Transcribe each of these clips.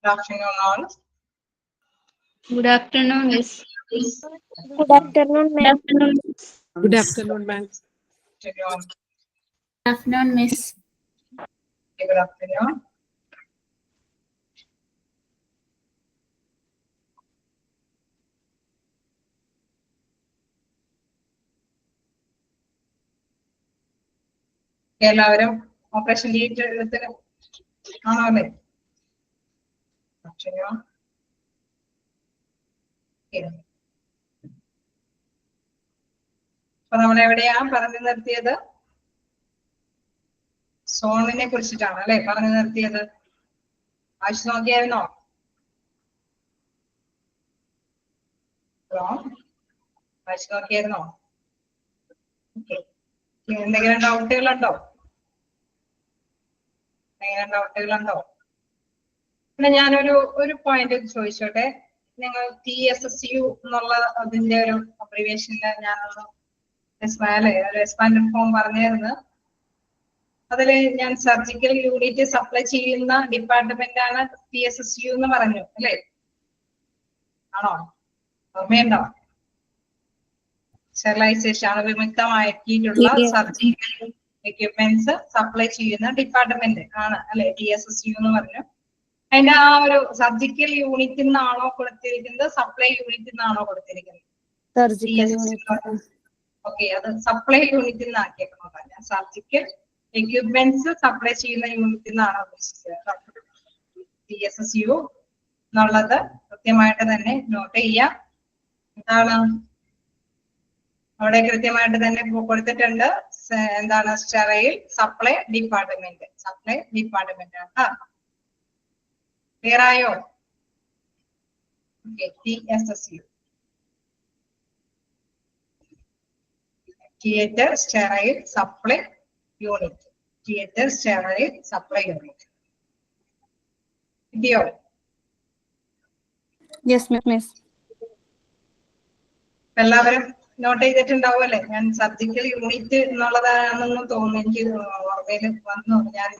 Good afternoon, all. Good afternoon, Miss. Good afternoon, ma'am. Good afternoon, ma'am. Good Afternoon, Miss. afternoon. എല്ലാവരും operation തിയേറ്ററിൽ ആണോ അല്ലേ? അപ്പൊ നമ്മൾ എവിടെയാ പറഞ്ഞു നിർത്തിയത്? സോണിനെ കുറിച്ചിട്ടാണ് അല്ലെ പറഞ്ഞു നിർത്തിയത്. വായിച്ചു നോക്കിയായിരുന്നോ? ഹലോ, വായിച്ചു നോക്കിയായിരുന്നോ? ഓക്കെ, എന്തെങ്കിലും ഡൗട്ടുകളുണ്ടോ? പിന്നെ ഞാനൊരു പോയിന്റ് ചോദിച്ചോട്ടെ. നിങ്ങൾ TSSU എന്നുള്ള അതിന്റെ ഒരു അബ്രിവേഷനിൽ ഞാനൊന്ന് എക്സ്പാൻഡ് ഫോം പറഞ്ഞിരുന്നു. അതില് ഞാൻ സർജിക്കൽ യൂണിറ്റ് സപ്ലൈ ചെയ്യുന്ന ഡിപ്പാർട്ട്മെന്റ് ആണ് TSSU എന്ന് പറഞ്ഞു അല്ലേ? ആണോ? ഓർമ്മയുണ്ടോ? സ്റ്റെറിലൈസേഷൻ ആണ് വിമുക്തമാക്കിയിട്ടുള്ള സർജിക്കൽ എക്യുപ്മെന്റ്സ് സപ്ലൈ ചെയ്യുന്ന ഡിപ്പാർട്ട്മെന്റ് ആണ് അല്ലെ TSSU എന്ന് പറഞ്ഞു. അതിന്റെ ആ ഒരു സർജിക്കൽ യൂണിറ്റിൽ നിന്നാണോ കൊടുത്തിരിക്കുന്നത്, സപ്ലൈ യൂണിറ്റിൽ നിന്നാണോ കൊടുത്തിരിക്കുന്നത്? ഓക്കെ, അത് സപ്ലൈ യൂണിറ്റിൽ നിന്ന് ആക്കിയേക്കണം. ഞാൻ സർജിക്കൽ എക്യുപ്മെന്റ്സ് സപ്ലൈ ചെയ്യുന്ന യൂണിറ്റിൽ നിന്നാണോ ഉദ്ദേശിച്ചത്? TSSU എന്നുള്ളത് കൃത്യമായിട്ട് തന്നെ നോട്ട് ചെയ്യാം. എന്താണ് അവിടെ കൃത്യമായിട്ട് തന്നെ കൊടുത്തിട്ടുണ്ട്. എന്താണ്? സ്റ്റെറൈൽ സപ്ലൈ ഡിപ്പാർട്ട്മെന്റ് ആണ്. ക്ലിയർ ആയോ? TSSU, theatre sterile supply unit. കിട്ടിയോ? Yes, miss. എല്ലാവരും നോട്ട് ചെയ്തിട്ടുണ്ടാവും അല്ലെ? ഞാൻ സർജിക്കൽ യൂണിറ്റ് എന്നുള്ളതാണെന്ന് തോന്നുന്നു, എനിക്ക് ഓർമ്മയിൽ വന്നു. ഞാൻ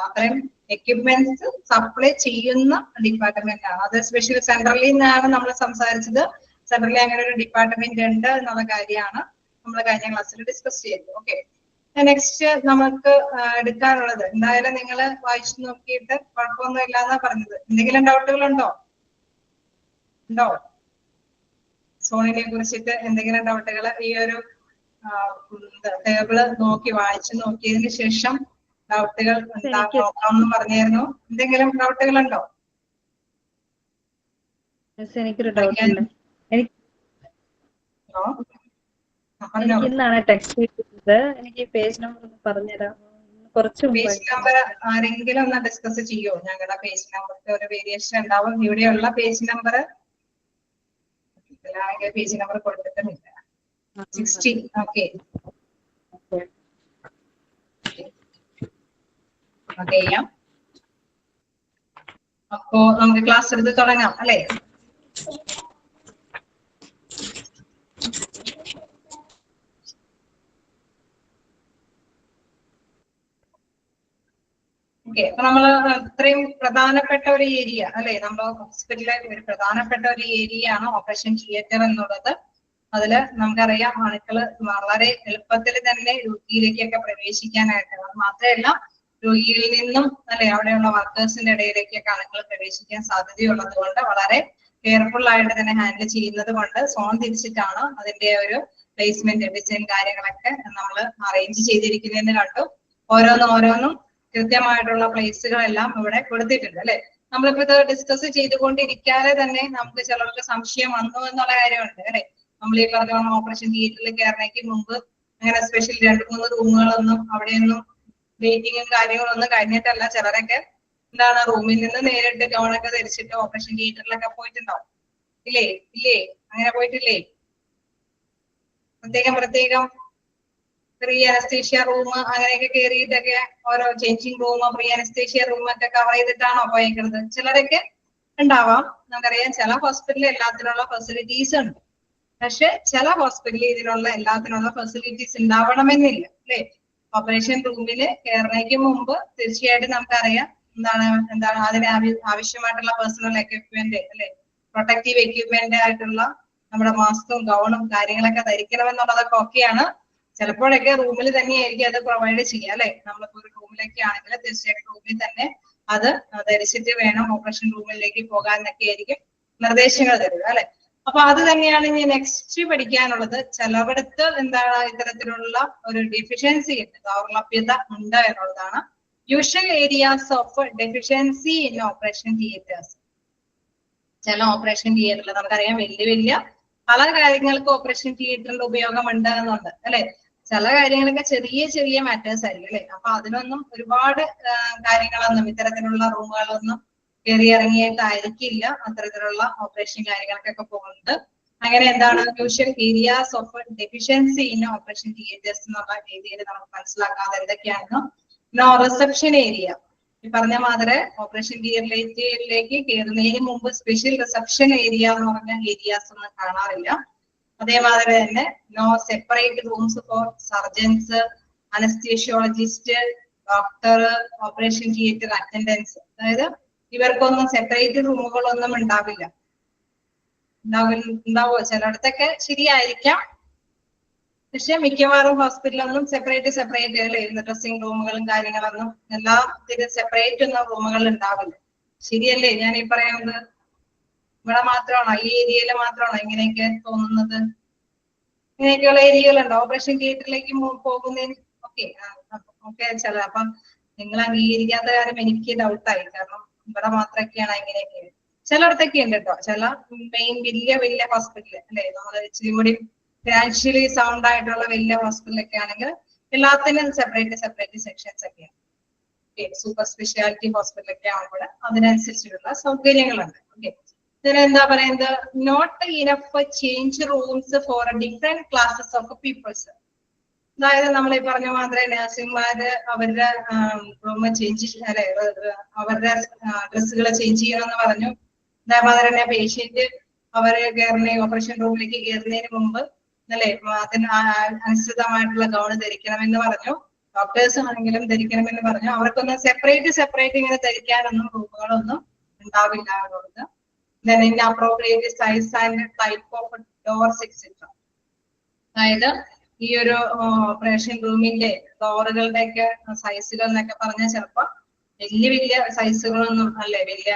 അത്രയും എക്യുപ്മെന്റ്സ് സപ്ലൈ ചെയ്യുന്ന ഡിപ്പാർട്ട്മെന്റ് ആണ്. അത് സ്പെഷ്യൽ സെൻട്രലിൽ നിന്നാണ് നമ്മൾ സംസാരിച്ചത്. സെൻട്രലിൽ അങ്ങനെ ഒരു ഡിപ്പാർട്ട്മെന്റ് ഉണ്ട് എന്നുള്ള കാര്യമാണ് നമ്മൾ കഴിഞ്ഞ ക്ലാസ്സിൽ ഡിസ്കസ് ചെയ്തത്. ഓക്കെ, നെക്സ്റ്റ് നമുക്ക് എടുക്കാനുള്ളത് എന്തായാലും നിങ്ങൾ വായിച്ചു നോക്കിയിട്ട് കുഴപ്പമൊന്നും ഇല്ലാന്നാ പറഞ്ഞത്. എന്തെങ്കിലും ഡൗട്ടുകൾ ഉണ്ടോ? സോണിനെ കുറിച്ചിട്ട് എന്തെങ്കിലും ഡൗട്ടുകൾ ഈ ഒരു ടേബിള് നോക്കി വായിച്ചു നോക്കിയതിന് ശേഷം ഡൗട്ടുകൾ നോക്കാമെന്ന് പറഞ്ഞായിരുന്നു. എന്തെങ്കിലും ഡൗട്ടുകൾ ഉണ്ടോ? എനിക്കൊരു ഡൗട്ട് ഉണ്ട്. എനിക്ക് ഇന്നാണ് ടെക്സ്റ്റ് കിട്ടിയത്. എനിക്ക് പേജ് നമ്പർ ഒന്ന് പറഞ്ഞുതരാം. കുറച്ച് പേജ് നമ്പർ ആരെങ്കിലും ഒന്ന് ഡിസ്കസ് ചെയ്യോ? ഞങ്ങളുടെ പേജ് നമ്പർക്ക് ഒരു വേരിയേഷൻ ഉണ്ടാവും. ഇവിടെയുള്ള പേജ് നമ്പർ പേജ് നമ്പർ കൊടുത്തിട്ടുമില്ല. 60. ഓക്കെ, ചെയ്യാം. അപ്പോ നമുക്ക് ക്ലാസ് എടുത്ത് തുടങ്ങാം അല്ലെ? ഓക്കെ, അപ്പൊ നമ്മള് അത്രയും പ്രധാനപ്പെട്ട ഒരു ഏരിയ അല്ലെ, നമ്മുടെ ഹോസ്പിറ്റലിലെ ഒരു പ്രധാനപ്പെട്ട ഒരു ഏരിയ ആണ് ഓപ്പറേഷൻ തിയേറ്റർ എന്നുള്ളത്. അതില് നമുക്കറിയാം അണുക്കള് വളരെ എളുപ്പത്തിൽ തന്നെ രോഗിയിലേക്കൊക്കെ പ്രവേശിക്കാനായിട്ട്, അത് മാത്രമല്ല രോഗികളിൽ നിന്നും അല്ലെ അവിടെയുള്ള വർക്കേഴ്സിന്റെ ഇടയിലേക്കൊക്കെ അണുക്കൾ പ്രവേശിക്കാൻ സാധ്യതയുള്ളത് കൊണ്ട് വളരെ കെയർഫുൾ ആയിട്ട് തന്നെ ഹാൻഡിൽ ചെയ്യുന്നത് കൊണ്ട് സോൺ തിരിച്ചിട്ടാണ് അതിന്റെ ഒരു പ്ലേസ്മെന്റ് ഡിസൈൻ കാര്യങ്ങളൊക്കെ നമ്മൾ അറേഞ്ച് ചെയ്തിരിക്കുന്നതെന്ന് കണ്ടു. ഓരോന്നും കൃത്യമായിട്ടുള്ള പ്ലേസുകളെല്ലാം ഇവിടെ കൊടുത്തിട്ടുണ്ട് അല്ലെ. നമ്മളിപ്പോ ഇത് ഡിസ്കസ് ചെയ്തുകൊണ്ടിരിക്കാതെ തന്നെ നമുക്ക് ചിലർക്ക് സംശയം വന്നു എന്നുള്ള കാര്യമുണ്ട് അല്ലെ. നമ്മൾ ഈ പറഞ്ഞ ഓപ്പറേഷൻ തിയേറ്ററിൽ കയറണേക്ക് മുമ്പ് അങ്ങനെ സ്പെഷ്യൽ 2-3 റൂമുകളൊന്നും അവിടെയൊന്നും വെയിറ്റിങ്ങും കാര്യങ്ങളൊന്നും കഴിഞ്ഞിട്ടല്ല. ചിലരൊക്കെ എന്താണ് റൂമിൽ നിന്ന് നേരിട്ട് ഗൗണൊക്കെ ധരിച്ചിട്ട് ഓപ്പറേഷൻ തിയേറ്ററിലൊക്കെ പോയിട്ടുണ്ടാവും. ഇല്ലേ? അങ്ങനെ പോയിട്ടില്ലേ? പ്രത്യേകം പ്രീ അനസ്തേഷ്യ റൂം അങ്ങനെയൊക്കെ കയറിയിട്ടൊക്കെ ഓരോ changing room pre anaesthesia room ഒക്കെ കവർ ചെയ്തിട്ടാണോ പോയേക്കുന്നത്? ചിലരൊക്കെ ഉണ്ടാവാം. നമുക്കറിയാം ചില ഹോസ്പിറ്റലിൽ എല്ലാത്തിനുള്ള ഫെസിലിറ്റീസ് ഉണ്ട്. പക്ഷെ ചില ഹോസ്പിറ്റലിൽ ഇതിനുള്ള എല്ലാത്തിനുള്ള ഫെസിലിറ്റീസ് ഉണ്ടാവണമെന്നില്ല അല്ലെ. ഓപ്പറേഷൻ റൂമില് കയറുന്നതിന് മുമ്പ് തീർച്ചയായിട്ടും നമുക്കറിയാം എന്താണ് അതിന് ആവശ്യമായിട്ടുള്ള പേഴ്സണൽ എക്യുപ്മെന്റ് അല്ലെ, പ്രൊട്ടക്റ്റീവ് എക്യുപ്മെന്റ് ആയിട്ടുള്ള നമ്മുടെ മാസ്കും ഗൗണും കാര്യങ്ങളൊക്കെ ധരിക്കണമെന്നുള്ളതൊക്കെ ഓക്കെയാണ്. ചിലപ്പോഴൊക്കെ റൂമിൽ തന്നെയായിരിക്കും അത് പ്രൊവൈഡ് ചെയ്യുക അല്ലെ. നമ്മളിപ്പോ ഒരു റൂമിലേക്ക് ആണെങ്കിൽ തീർച്ചയായിട്ടും റൂമിൽ തന്നെ അത് ധരിച്ചിട്ട് വേണം ഓപ്പറേഷൻ റൂമിലേക്ക് പോകാൻ എന്നൊക്കെ ആയിരിക്കും നിർദ്ദേശങ്ങൾ തരിക അല്ലെ. അപ്പൊ അത് തന്നെയാണ് ഇനി നെക്സ്റ്റ് പഠിക്കാനുള്ളത്. ചിലവിടത്ത് എന്താണ് ഇത്തരത്തിലുള്ള ഒരു ഡെഫിഷ്യൻസി ഉണ്ട്, ദൗർലഭ്യത ഉണ്ട് എന്നുള്ളതാണ്. Usual areas of deficiency in operation theatres. ചില ഓപ്പറേഷൻ തിയേറ്ററിൽ നമുക്കറിയാം വലിയ വലിയ പല കാര്യങ്ങൾക്ക് ഓപ്പറേഷൻ തിയേറ്ററിന്റെ ഉപയോഗം ഉണ്ട് എന്നുണ്ട് അല്ലെ. ചില കാര്യങ്ങളൊക്കെ ചെറിയ ചെറിയ മാറ്റേഴ്സ് ആയിരിക്കും അല്ലെ. അപ്പൊ അതിനൊന്നും ഒരുപാട് കാര്യങ്ങളൊന്നും ഇത്തരത്തിലുള്ള റൂമുകളൊന്നും കയറി ഇറങ്ങിയിട്ടായിരിക്കില്ല അത്തരത്തിലുള്ള ഓപ്പറേഷൻ കാര്യങ്ങൾക്കൊക്കെ പോകുന്നത്. അങ്ങനെ എന്താണ് usual areas of deficiency in operation theatres എന്നുള്ള രീതിയിൽ നമുക്ക് മനസ്സിലാക്കാതെ എന്തൊക്കെയാണ്. നോ റിസപ്ഷൻ ഏരിയ, ഈ പറഞ്ഞ മാതിരി ഓപ്പറേഷൻ തിയേറ്ററിലേക്ക് കയറുന്നതിന് മുമ്പ് സ്പെഷ്യൽ റിസപ്ഷൻ ഏരിയ എന്ന് പറഞ്ഞ ഏരിയാസ് ഒന്നും കാണാറില്ല. അതേമാതിരി തന്നെ no separate rooms for surgeons, anaesthesiologist, doctor, operation theatre attendants. അതായത് ഇവർക്കൊന്നും സെപ്പറേറ്റ് റൂമുകളൊന്നും ഉണ്ടാവില്ല. ഉണ്ടാവോ? ചിലയിടത്തൊക്കെ ശരിയായിരിക്കാം, പക്ഷെ മിക്കവാറും ഹോസ്പിറ്റലൊന്നും സെപ്പറേറ്റ് അല്ലെ ഡ്രസ്സിംഗ് റൂമുകളും കാര്യങ്ങളൊന്നും എല്ലാത്തിനും സെപ്പറേറ്റ് ഒന്നും റൂമുകൾ ഉണ്ടാവില്ല. ശരിയല്ലേ ഞാൻ ഈ പറയുന്നത്? ഇവിടെ മാത്രമാണോ, ഈ ഏരിയയിൽ മാത്രമാണോ ഇങ്ങനെയൊക്കെ തോന്നുന്നത്? ഇങ്ങനെയൊക്കെയുള്ള ഏരിയകളുണ്ടോ ഓപ്പറേഷൻ തിയേറ്ററിലേക്ക് പോകുന്നതിന്? ഓക്കെ ചില അപ്പം നിങ്ങൾ അംഗീകരിക്കാത്ത കാര്യം എനിക്ക് ഡൗട്ടായി. കാരണം ഇവിടെ മാത്രമൊക്കെയാണ് ഇങ്ങനെയൊക്കെ. ചിലയിടത്തൊക്കെ ഉണ്ട് കേട്ടോ, ചില മെയിൻ വലിയ ഹോസ്പിറ്റൽ അല്ലെ, നമ്മൾ ഇച്ചിരി കൂടി ഫിനാൻഷ്യലി സൗണ്ട് ആയിട്ടുള്ള വലിയ ഹോസ്പിറ്റലൊക്കെ ആണെങ്കിൽ എല്ലാത്തിനും സെപ്പറേറ്റ് സെക്ഷൻസ് ഒക്കെയാണ്. സൂപ്പർ സ്പെഷ്യാലിറ്റി ഹോസ്പിറ്റലൊക്കെ ആകുമ്പോൾ അതിനനുസരിച്ചിട്ടുള്ള സൗകര്യങ്ങളുണ്ട്. ഓക്കെ, ഇതിനെന്താ പറയുന്നത്? Not enough change rooms for different classes of peoples. അതായത് നമ്മൾ ഈ പറഞ്ഞ മാതിരി നഴ്സുമാര് അവരുടെ റൂം ചേഞ്ച് അല്ലെ, അവരുടെ ഡ്രസ്സുകൾ ചേഞ്ച് ചെയ്യണമെന്ന് പറഞ്ഞു. അതേമാതിരി തന്നെ പേഷ്യന്റ് അവര് ഓപ്പറേഷൻ റൂമിലേക്ക് കയറുന്നതിന് മുമ്പ് അല്ലെ അതിന് അനുസൃതമായിട്ടുള്ള ഗൗണ് ധരിക്കണമെന്ന് പറഞ്ഞു. ഡോക്ടേഴ്സ് ആണെങ്കിലും ധരിക്കണമെന്ന് പറഞ്ഞു. അവർക്കൊന്നും സെപ്പറേറ്റ് ഇങ്ങനെ ധരിക്കാനൊന്നും റൂമുകളൊന്നും ഉണ്ടാവില്ല എന്നുള്ളത്. Then inappropriate size and type of doors etc. അതായത് ഈ ഒരു ഓപ്പറേഷൻ റൂമിന്റെ ഡോറുകളുടെ ഒക്കെ സൈസുകൾ എന്നൊക്കെ പറഞ്ഞാൽ ചിലപ്പോ വലിയ സൈസുകളൊന്നും അല്ലെ, വലിയ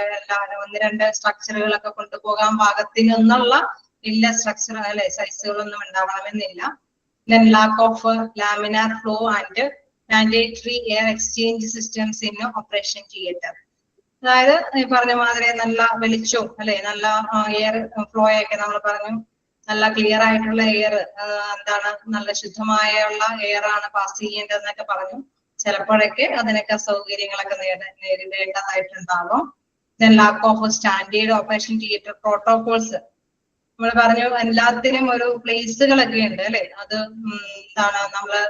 1-2 സ്ട്രക്ചറുകളൊക്കെ കൊണ്ടുപോകാൻ പാകത്തിനൊന്നുള്ള വലിയ സ്ട്രക്ചർ അല്ലെ സൈസുകളൊന്നും ഉണ്ടാവണമെന്നില്ല. Then lack of laminar flow and mandatory air exchange systems in operation theater. അതായത് ഈ പറഞ്ഞ മാതിരി നല്ല വെളിച്ചവും അല്ലെ, നല്ല എയർ ഫ്ലോ ഒക്കെ നമ്മൾ പറഞ്ഞു, നല്ല ക്ലിയർ ആയിട്ടുള്ള എയർ, എന്താണ് നല്ല ശുദ്ധമായുള്ള എയർ ആണ് പാസ് ചെയ്യേണ്ടതെന്നൊക്കെ പറഞ്ഞു. ചിലപ്പോഴൊക്കെ അതിനൊക്കെ സൗകര്യങ്ങളൊക്കെ നേരിടേണ്ടതായിട്ടുണ്ടാവും. Then lack of standard operation theater protocols. നമ്മൾ പറഞ്ഞു എല്ലാത്തിനും ഒരു പ്ലേസുകളൊക്കെ ഉണ്ട് അല്ലെ. അത് എന്താണ് നമ്മള്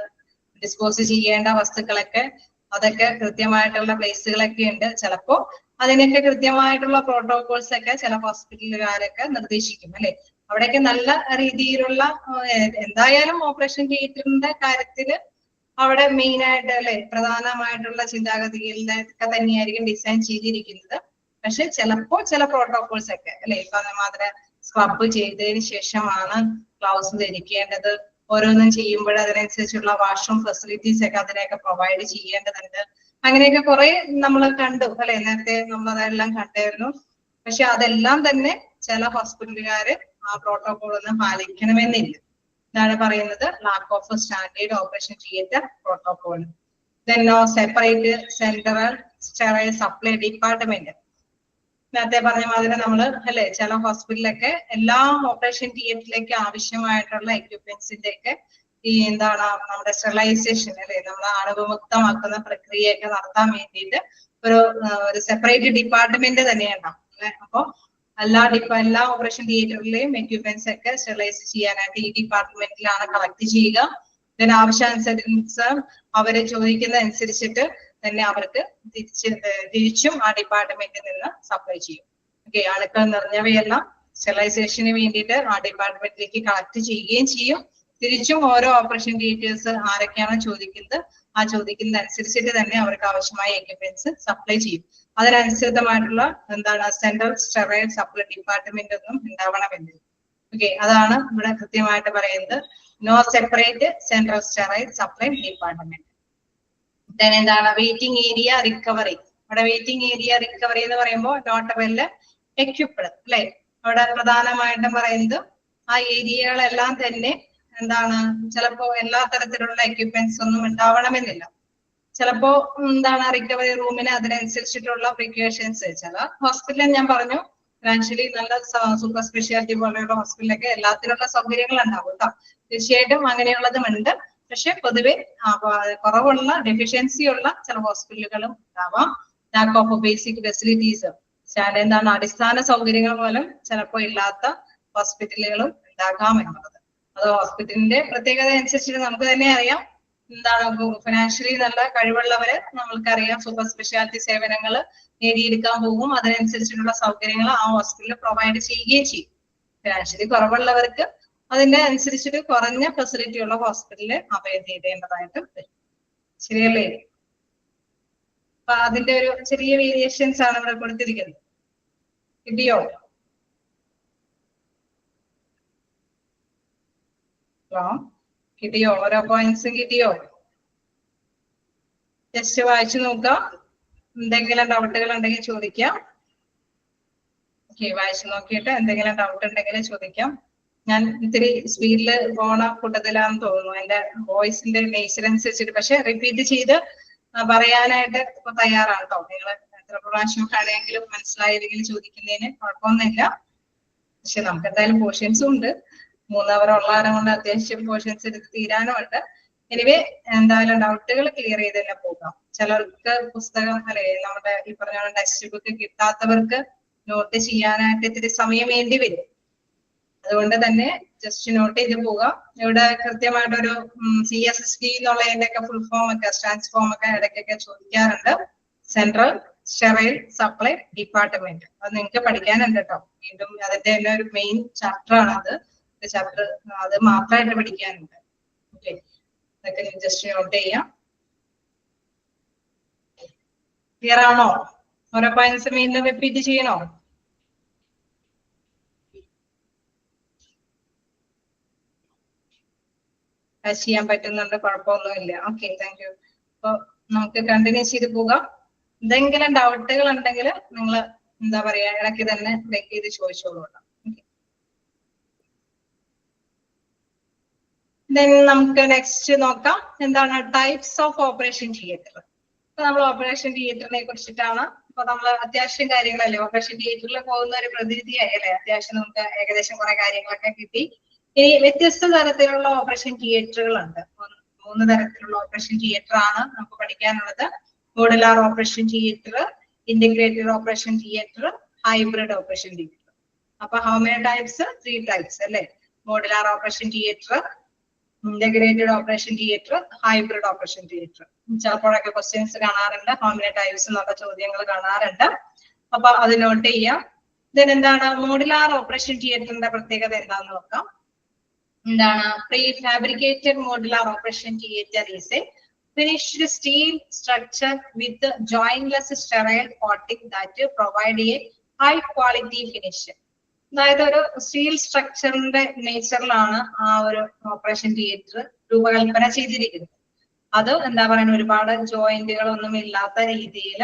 ഡിസ്പോസ് ചെയ്യേണ്ട വസ്തുക്കളൊക്കെ അതൊക്കെ കൃത്യമായിട്ടുള്ള പ്ലേസുകളൊക്കെ ഉണ്ട്. ചിലപ്പോ അതിനൊക്കെ കൃത്യമായിട്ടുള്ള പ്രോട്ടോകോൾസ് ഒക്കെ ചില ഹോസ്പിറ്റലുകാരൊക്കെ നിർദ്ദേശിക്കും അല്ലെ. അവിടെയൊക്കെ നല്ല രീതിയിലുള്ള എന്തായാലും ഓപ്പറേഷൻ തിയേറ്ററിന്റെ കാര്യത്തില് അവിടെ മെയിൻ ആയിട്ട് അല്ലെ പ്രധാനമായിട്ടുള്ള ചിന്താഗതികളിലെ ഒക്കെ തന്നെയായിരിക്കും ഡിസൈൻ ചെയ്തിരിക്കുന്നത്. പക്ഷെ ചിലപ്പോ ചില പ്രോട്ടോകോൾസ് ഒക്കെ അല്ലെ പറഞ്ഞ മാതിരി സ്ക്രബ് ചെയ്തതിന് ശേഷമാണ് ഗ്ലൗസ് ധരിക്കേണ്ടത്. ഓരോന്നും ചെയ്യുമ്പോൾ അതിനനുസരിച്ചുള്ള വാഷ്റൂം ഫെസിലിറ്റീസ് ഒക്കെ അതിനെയൊക്കെ പ്രൊവൈഡ് ചെയ്യേണ്ടതുണ്ട്. അങ്ങനെയൊക്കെ കുറെ നമ്മൾ കണ്ടു അല്ലെ, നേരത്തെ നമ്മൾ അതെല്ലാം കണ്ടായിരുന്നു. പക്ഷെ അതെല്ലാം തന്നെ ചില ഹോസ്പിറ്റലുകാര് ആ പ്രോട്ടോകോൾ ഒന്നും പാലിക്കണമെന്നില്ല. ഇതാണ് പറയുന്നത് lack of standard operation theatre protocol. Then no separate central sterile supply department. നേരത്തെ പറഞ്ഞ മാതിരി നമ്മള് അല്ലെ ചില ഹോസ്പിറ്റലൊക്കെ എല്ലാ ഓപ്പറേഷൻ തിയേറ്ററിലേക്ക് ആവശ്യമായിട്ടുള്ള എക്യുപ്മെന്റ്സിന്റെ ഒക്കെ ഈ എന്താണ് നമ്മുടെ സ്റ്റെറിലൈസേഷൻ അല്ലെ, നമ്മളെ അണുവിമുക്തമാക്കുന്ന പ്രക്രിയയൊക്കെ നടത്താൻ വേണ്ടിയിട്ട് ഒരു സെപ്പറേറ്റ് ഡിപ്പാർട്ട്മെന്റ് തന്നെ ഉണ്ടാവും അല്ലെ. അപ്പൊ എല്ലാ ഓപ്പറേഷൻ തിയേറ്ററിലെയും എക്യുപ്മെന്റ്സ് ഒക്കെ സ്റ്റെറിലൈസ് ചെയ്യാനായിട്ട് ഈ ഡിപ്പാർട്ട്മെന്റിലാണ് കളക്ട് ചെയ്യുക. ഇതിന് ആവശ്യാനുസരിച്ച് അവര് ചോദിക്കുന്ന അനുസരിച്ചിട്ട് തന്നെ അവർക്ക് തിരിച്ചും ആ ഡിപ്പാർട്ട്മെന്റിൽ നിന്ന് സപ്ലൈ ചെയ്യും. ഓക്കെ, അണുക്കൾ നിറഞ്ഞവയെല്ലാം സ്റ്റെറിലൈസേഷന് വേണ്ടിയിട്ട് ആ ഡിപ്പാർട്ട്മെന്റിലേക്ക് കളക്ട് ചെയ്യുകയും ചെയ്യും. തിരിച്ചും ഓരോ ഓപ്പറേഷൻ തിയേറ്റേഴ്സ് ആരൊക്കെയാണോ ചോദിക്കുന്നത് ആ ചോദിക്കുന്നത് അനുസരിച്ചിട്ട് തന്നെ അവർക്ക് ആവശ്യമായ എക്യുപ്മെന്റ്സ് സപ്ലൈ ചെയ്യും. അതിനനുസൃതമായിട്ടുള്ള എന്താണ് സെൻട്രൽ സ്റ്റെറൈൽ സപ്ലൈ ഡിപ്പാർട്ട്മെന്റ് ഒന്നും ഉണ്ടാവണമെന്നില്ല. ഓക്കെ, അതാണ് ഇവിടെ കൃത്യമായിട്ട് പറയുന്നത്. No separate central sterile supply department. Then എന്താണ് വെയിറ്റിംഗ് ഏരിയ റിക്കവറി. അവിടെ വെയിറ്റിംഗ് ഏരിയ റിക്കവറി എന്ന് പറയുമ്പോൾ നോട്ട് വെൽ എക്യുപ്ഡ് അല്ലെ. അവിടെ പ്രധാനമായിട്ടും പറയുന്നത് ആ ഏരിയകളെല്ലാം തന്നെ എന്താണ് ചിലപ്പോ എല്ലാ തരത്തിലുള്ള എക്യുപ്മെന്റ്സ് ഒന്നും ഉണ്ടാവണമെന്നില്ല. ചിലപ്പോ എന്താണ് റിക്കവറി റൂമിന് അതിനനുസരിച്ചിട്ടുള്ള പ്രിക്കോഷൻസ് ചില ഹോസ്പിറ്റലിൽ ഞാൻ പറഞ്ഞു ഫിനാൻഷ്യലി നല്ല സൂപ്പർ സ്പെഷ്യാലിറ്റി പോലെയുള്ള ഹോസ്പിറ്റലൊക്കെ എല്ലാത്തിനുള്ള സൗകര്യങ്ങൾ ഉണ്ടാവും കേട്ടോ. തീർച്ചയായിട്ടും അങ്ങനെയുള്ളതും ഉണ്ട്. പക്ഷെ പൊതുവെ കുറവുള്ള ഡെഫിഷ്യൻസി ഉള്ള ചില ഹോസ്പിറ്റലുകളും ഉണ്ടാവാം. ലാക്ക് ഓഫ് ബേസിക് ഫെസിലിറ്റീസ് എന്താണ് അടിസ്ഥാന സൗകര്യങ്ങൾ പോലും ചിലപ്പോൾ ഇല്ലാത്ത ഹോസ്പിറ്റലുകളും ഉണ്ടാകാം എന്നുള്ളത്. അത് ഹോസ്പിറ്റലിന്റെ പ്രത്യേകത അനുസരിച്ചിട്ട് നമുക്ക് തന്നെ അറിയാം. എന്താണ് ഫിനാൻഷ്യലി നല്ല കഴിവുള്ളവര് നമ്മൾക്കറിയാം സൂപ്പർ സ്പെഷ്യാലിറ്റി സേവനങ്ങൾ നേടിയെടുക്കാൻ പോകും. അതിനനുസരിച്ചിട്ടുള്ള സൗകര്യങ്ങൾ ആ ഹോസ്പിറ്റലിൽ പ്രൊവൈഡ് ചെയ്യുകയും ചെയ്യും. ഫിനാൻഷ്യലി കുറവുള്ളവർക്ക് അതിന്റെ അനുസരിച്ചിട്ട് കുറഞ്ഞ ഫെസിലിറ്റി ഉള്ള ഹോസ്പിറ്റലിൽ അഭയം തേടേണ്ടതായിട്ട് വരും. ശരിയല്ലേ? അപ്പൊ അതിന്റെ ഒരു ചെറിയ വേരിയേഷൻസ് ആണ് ഇവിടെ കൊടുത്തിരിക്കുന്നത്. കിട്ടിയോ? ഹലോ, കിട്ടിയോ? ഓരോ പോയിന്റ്സും കിട്ടിയോ? ജസ്റ്റ് വായിച്ചു നോക്കാം. എന്തെങ്കിലും ഡൗട്ടുകൾ ഉണ്ടെങ്കിൽ ചോദിക്കാം. ഓക്കെ, വായിച്ചു നോക്കിയിട്ട് എന്തെങ്കിലും ഡൗട്ട് ഉണ്ടെങ്കിൽ ചോദിക്കാം. ഞാൻ ഇത്തിരി സ്പീഡില് പോണ കൂട്ടത്തിലാന്ന് തോന്നുന്നു. എന്റെ വോയിസിന്റെ നേച്ചർ അനുസരിച്ചിട്ട്. പക്ഷെ റിപ്പീറ്റ് ചെയ്ത് പറയാനായിട്ട് ഇപ്പൊ തയ്യാറാണ് കേട്ടോ. നിങ്ങൾ എത്ര പ്രാവശ്യം ആണെങ്കിലും മനസ്സിലായതെങ്കിലും ചോദിക്കുന്നതിന് കുഴപ്പമൊന്നുമില്ല. പക്ഷെ നമുക്ക് എന്തായാലും പോർഷൻസും ഉണ്ട്. 3 അവർ ഉള്ളവരെ കൊണ്ട് അത്യാവശ്യം പോർഷൻസ് എടുത്ത് തീരാനുമുണ്ട്. എനിവേ എന്തായാലും ഡൗട്ടുകൾ ക്ലിയർ ചെയ്ത് തന്നെ പോകാം. ചിലർക്ക് പുസ്തകം അല്ലെ നമ്മുടെ ഈ പറഞ്ഞ ടെക്സ്റ്റ് ബുക്ക് കിട്ടാത്തവർക്ക് നോട്ട് ചെയ്യാനായിട്ട് ഇത്തിരി സമയം വേണ്ടി വരും. അതുകൊണ്ട് തന്നെ ജസ്റ്റ് നോട്ട് ചെയ്ത് പോകാം. ഇവിടെ കൃത്യമായിട്ടൊരു CSSD എന്നുള്ളതിന്റെ ഒക്കെ ഫുൾ ഫോം ഒക്കെ സ്റ്റാൻസ് ഫോം ഒക്കെ ഇടയ്ക്കൊക്കെ ചോദിക്കാറുണ്ട്. Central sterile supply department. അത് നിങ്ങൾക്ക് പഠിക്കാനുണ്ട് കേട്ടോ. വീണ്ടും അതിന്റെ തന്നെ ഒരു മെയിൻ ചാപ്റ്റർ ആണ് അത്. ചാപ്റ്റർ അത് മാത്രമായിട്ട് പഠിക്കാനുണ്ട്. ഓക്കെ, അതൊക്കെ ജസ്റ്റ് നോട്ട് ചെയ്യാം. ക്ലിയർ ആണോ? ഓരോ പോയിന്റ്സ് വീണ്ടും റിപ്പീറ്റ് ചെയ്യണോ? ചെയ്യാൻ പറ്റുന്നുണ്ട്, കുഴപ്പമൊന്നുമില്ല. Okay, thank you. അപ്പൊ നമുക്ക് കണ്ടിന്യൂ ചെയ്ത് പോകാം. എന്തെങ്കിലും ഡൗട്ടുകൾ ഉണ്ടെങ്കിൽ നിങ്ങൾ എന്താ പറയാ ഇടയ്ക്ക് തന്നെ ബ്രേക്ക് ചെയ്ത് ചോദിച്ചോളൂ. ദെൻ നമുക്ക് നെക്സ്റ്റ് നോക്കാം. എന്താണ് ടൈപ്സ് ഓഫ് ഓപ്പറേഷൻ തിയേറ്റർ. ഇപ്പൊ നമ്മൾ ഓപ്പറേഷൻ തിയേറ്ററിനെ കുറിച്ചിട്ടാണ്. ഇപ്പൊ നമ്മൾ അത്യാവശ്യം കാര്യങ്ങളല്ലേ ഓപ്പറേഷൻ തിയേറ്ററിൽ പോകുന്ന ഒരു പ്രതിനിധിയായി അല്ലെ. അത്യാവശ്യം നമുക്ക് ഏകദേശം കുറെ കാര്യങ്ങളൊക്കെ കിട്ടി. ഇനി വ്യത്യസ്ത തരത്തിലുള്ള ഓപ്പറേഷൻ തിയേറ്ററുകളുണ്ട്. 3 തരത്തിലുള്ള ഓപ്പറേഷൻ തിയേറ്റർ ആണ് നമുക്ക് പഠിക്കാനുള്ളത്. Modular operation theatre, integrated operation theatre, hybrid operation theatre. അപ്പൊ ഹൗ മെനി ടൈപ്സ്? 3 ടൈപ്സ് അല്ലെ. Modular operation theatre, integrated operation theatre, hybrid operation theatre. ചിലപ്പോഴൊക്കെ ക്വസ്റ്റ്യൻസ് കാണാറുണ്ട്. ഹൗ മെനി ടൈപ്സ് എന്നുള്ള ചോദ്യങ്ങൾ കാണാറുണ്ട്. അപ്പൊ അത് നോട്ട് ചെയ്യാം. ദെൻ എന്താണ് മോഡുലാർ ഓപ്പറേഷൻ തിയേറ്ററിന്റെ പ്രത്യേകത എന്താന്ന് നോക്കാം. എന്താണ് pre fabricated modular operation theatre is A finished steel structure with jointless sterile coating that provide a high quality finish. അതായത് ഒരു സ്റ്റീൽ സ്ട്രക്ചറിന്റെ നേച്ചറിലാണ് ആ ഒരു ഓപ്പറേഷൻ തിയേറ്റർ രൂപകൽപ്പന ചെയ്തിരിക്കുന്നത്. അത് എന്താ പറയുക ഒരുപാട് ജോയിന്റുകളൊന്നും ഇല്ലാത്ത രീതിയിൽ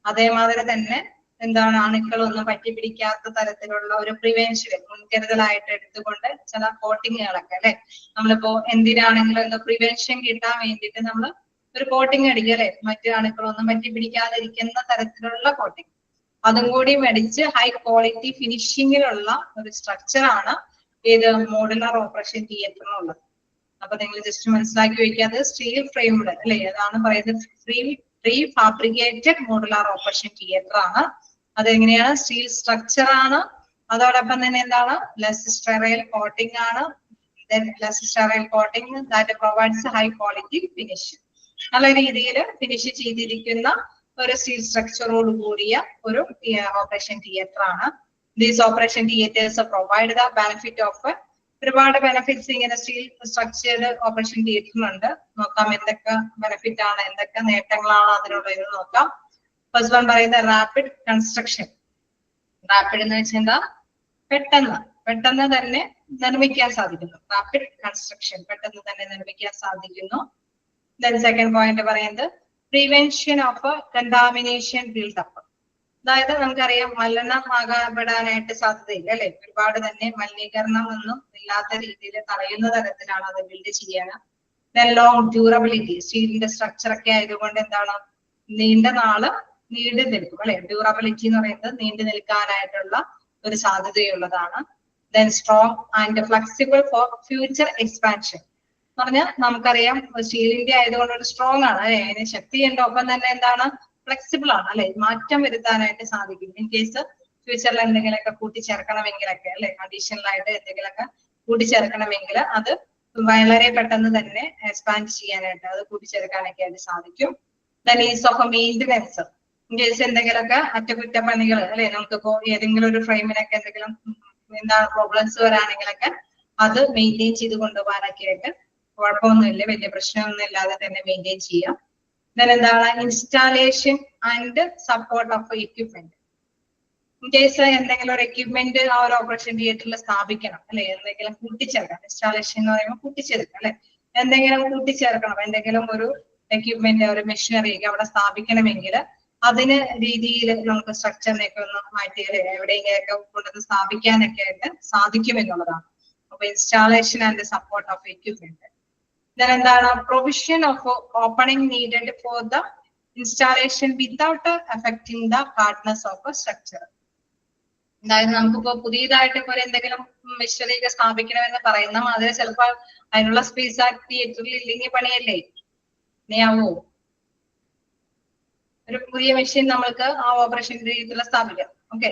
അതേമാതിരി തന്നെ എന്താണ് അണുക്കളൊന്നും പറ്റിപ്പിടിക്കാത്ത തരത്തിലുള്ള ഒരു പ്രിവെൻഷൻ മുൻകരുതലായിട്ട് എടുത്തുകൊണ്ട് ചില കോട്ടിങ്ങുകളൊക്കെ അല്ലെ. നമ്മളിപ്പോ എന്തിനാണെങ്കിലും ഒന്ന് പ്രിവെൻഷൻ കിട്ടാൻ വേണ്ടിയിട്ട് നമ്മൾ ഒരു കോട്ടിങ് അടിക്കുക അല്ലെ. മറ്റു അണുക്കളൊന്നും പറ്റിപ്പിടിക്കാതിരിക്കുന്ന തരത്തിലുള്ള കോട്ടിങ് അതും കൂടി മേടിച്ച് ഹൈ ക്വാളിറ്റി ഫിനിഷിങ്ങിലുള്ള ഒരു സ്ട്രക്ചറാണ് ഏത് മോഡുലാർ ഓപ്പറേഷൻ തിയേറ്ററിനുള്ളത്. അപ്പൊ നിങ്ങൾ ജസ്റ്റ് മനസ്സിലാക്കി വെക്കാതെ സ്റ്റീൽ ഫ്രെയിംഡ് അല്ലെ. അതാണ് പറയുന്നത് pre fabricated modular operation theatre ആണ്. അതെങ്ങനെയാണ്? സ്റ്റീൽ സ്ട്രക്ചർ ആണ്. അതോടൊപ്പം തന്നെ എന്താണ് ലെസ് സ്റ്റെറൈൽ കോട്ടിംഗ് ആണ്. Less sterile coating that provides high quality finish. നല്ല രീതിയിൽ ഫിനിഷ് ചെയ്തിരിക്കുന്ന ഒരു സ്റ്റീൽ സ്ട്രക്ചറോട് കൂടിയ ഒരു ഓപ്പറേഷൻ തിയേറ്റർ ആണ്. These operation theatres provide the benefit of ഒരുപാട് ബെനിഫിറ്റ്സ് ഇങ്ങനെ സ്റ്റീൽ സ്ട്രക്ചേർഡ് ഓപ്പറേഷൻ തിയേറ്ററിനുണ്ട്. നോക്കാം എന്തൊക്കെ ബെനിഫിറ്റ് ആണ്, എന്തൊക്കെ നേട്ടങ്ങളാണ് അതിനുള്ളത് നോക്കാം. ഫസ്റ്റ് വൺ പറയുന്നത് റാപ്പിഡ് കൺസ്ട്രക്ഷൻ. റാപ്പിഡ് എന്ന് വെച്ചാൽ എന്താ? പെട്ടെന്ന് തന്നെ നിർമ്മിക്കാൻ സാധിക്കുന്നു. റാപ്പിഡ് കൺസ്ട്രക്ഷൻ, പെട്ടെന്ന് തന്നെ നിർമ്മിക്കാൻ സാധിക്കുന്നു. ദെൻ സെക്കൻഡ് പോയിന്റ് പറയുന്നത് പ്രിവെൻഷൻ ഓഫ് കണ്ടാമിനേഷൻ ബിൽഡപ്പ്. അതായത് നമുക്കറിയാം മലിനമാകപ്പെടാനായിട്ട് സാധ്യതയില്ല അല്ലെ, ഒരുപാട് തന്നെ മലിനീകരണം ഒന്നും ഇല്ലാത്ത രീതിയിൽ തടയുന്ന തരത്തിലാണ് അത് ബിൽഡ് ചെയ്യാൻ. ദെൻ ലോങ് ഡ്യൂറബിലിറ്റി, സ്റ്റീലിന്റെ സ്ട്രക്ചർ ഒക്കെ ആയതുകൊണ്ട് എന്താണ്, നീണ്ട നാള് നീണ്ടു നിൽക്കും അല്ലെ. ഡ്യൂറബിലിറ്റി എന്ന് പറയുന്നത് നീണ്ടു നിൽക്കാനായിട്ടുള്ള ഒരു സാധ്യതയുള്ളതാണ്. Then strong and flexible for future expansion എന്ന് പറഞ്ഞാൽ നമുക്കറിയാം സ്റ്റീലിന്റെ ആയതുകൊണ്ട് ഒരു സ്ട്രോങ് ആണ് അല്ലെ, അതിന് ശക്തിയുണ്ട്, ഒപ്പം തന്നെ എന്താണ്, ഫ്ലെക്സിബിൾ ആണ് അല്ലെ, മാറ്റം വരുത്താനായിട്ട് സാധിക്കും. ഇൻ കേസ് ഫ്യൂച്ചറിൽ എന്തെങ്കിലുമൊക്കെ കൂട്ടിച്ചേർക്കണമെങ്കിലൊക്കെ അല്ലെ, അഡീഷണൽ ആയിട്ട് എന്തെങ്കിലുമൊക്കെ കൂട്ടിച്ചേർക്കണമെങ്കിൽ അത് വളരെ പെട്ടെന്ന് തന്നെ എക്സ്പാൻഡ് ചെയ്യാനായിട്ട് അത് കൂട്ടിച്ചേർക്കാനൊക്കെ ആയിട്ട് സാധിക്കും. Then is of maintenance, in case എന്തെങ്കിലുമൊക്കെ അറ്റകുറ്റപ്പണികൾ അല്ലെ, നമുക്കിപ്പോ ഏതെങ്കിലും ഒരു ഫ്രെയിമിനൊക്കെ എന്തെങ്കിലും എന്താണ് പ്രോബ്ലംസ് വരാണെങ്കിലൊക്കെ അത് മെയിൻറ്റെയിൻ ചെയ്ത് കൊണ്ടുപോകാനൊക്കെ ആയിട്ട് കുഴപ്പമൊന്നുമില്ല, വലിയ പ്രശ്നമൊന്നും ഇല്ലാതെ തന്നെ മെയിൻറ്റെയിൻ ചെയ്യാം. ദെൻ എന്താണ് installation and support of equipment. In case എന്തെങ്കിലും ഒരു എക്യുപ്മെന്റ് ആ ഒരു ഓപ്പറേഷൻ തിയേറ്ററിൽ സ്ഥാപിക്കണം അല്ലെ, എന്തെങ്കിലും കൂട്ടിച്ചേർക്കണം. ഇൻസ്റ്റാളേഷൻ എന്ന് പറയുമ്പോൾ കൂട്ടിച്ചേർക്കണം അല്ലെ, എന്തെങ്കിലും കൂട്ടിച്ചേർക്കണം, എന്തെങ്കിലും ഒരു എക്യുപ്മെന്റ് ഒരു മെഷീനറി ഒക്കെ അവിടെ സ്ഥാപിക്കണമെങ്കിൽ അതിന് രീതിയിൽ നമുക്ക് സ്ട്രക്ചറിനെയൊക്കെ ഒന്ന് മാറ്റി അല്ലെ എവിടെയെങ്കിലൊക്കെ കൊണ്ടുവന്ന് സ്ഥാപിക്കാനൊക്കെ ആയിട്ട് സാധിക്കും എന്നുള്ളതാണ്. അപ്പൊ installation and support of equipment. എന്താണ് provision of opening needed for the installation without affecting the hardness of structure. അതായത് നമുക്കിപ്പോ പുതിയതായിട്ട് ഇപ്പൊ എന്തെങ്കിലും മെഷീനറി ഒക്കെ സ്ഥാപിക്കണമെന്ന് പറയുന്ന മാതിരി ചിലപ്പോൾ അതിനുള്ള സ്പേസ് ആ തിയേറ്ററിൽ ഇല്ലെങ്കിൽ പണിയല്ലേ, ഇനിയാവോ? ഒരു പുതിയ മെഷീൻ നമ്മൾക്ക് ആ ഓപ്പറേഷൻ തിയേറ്ററിൽ സ്ഥാപിക്കാം. ഓക്കെ,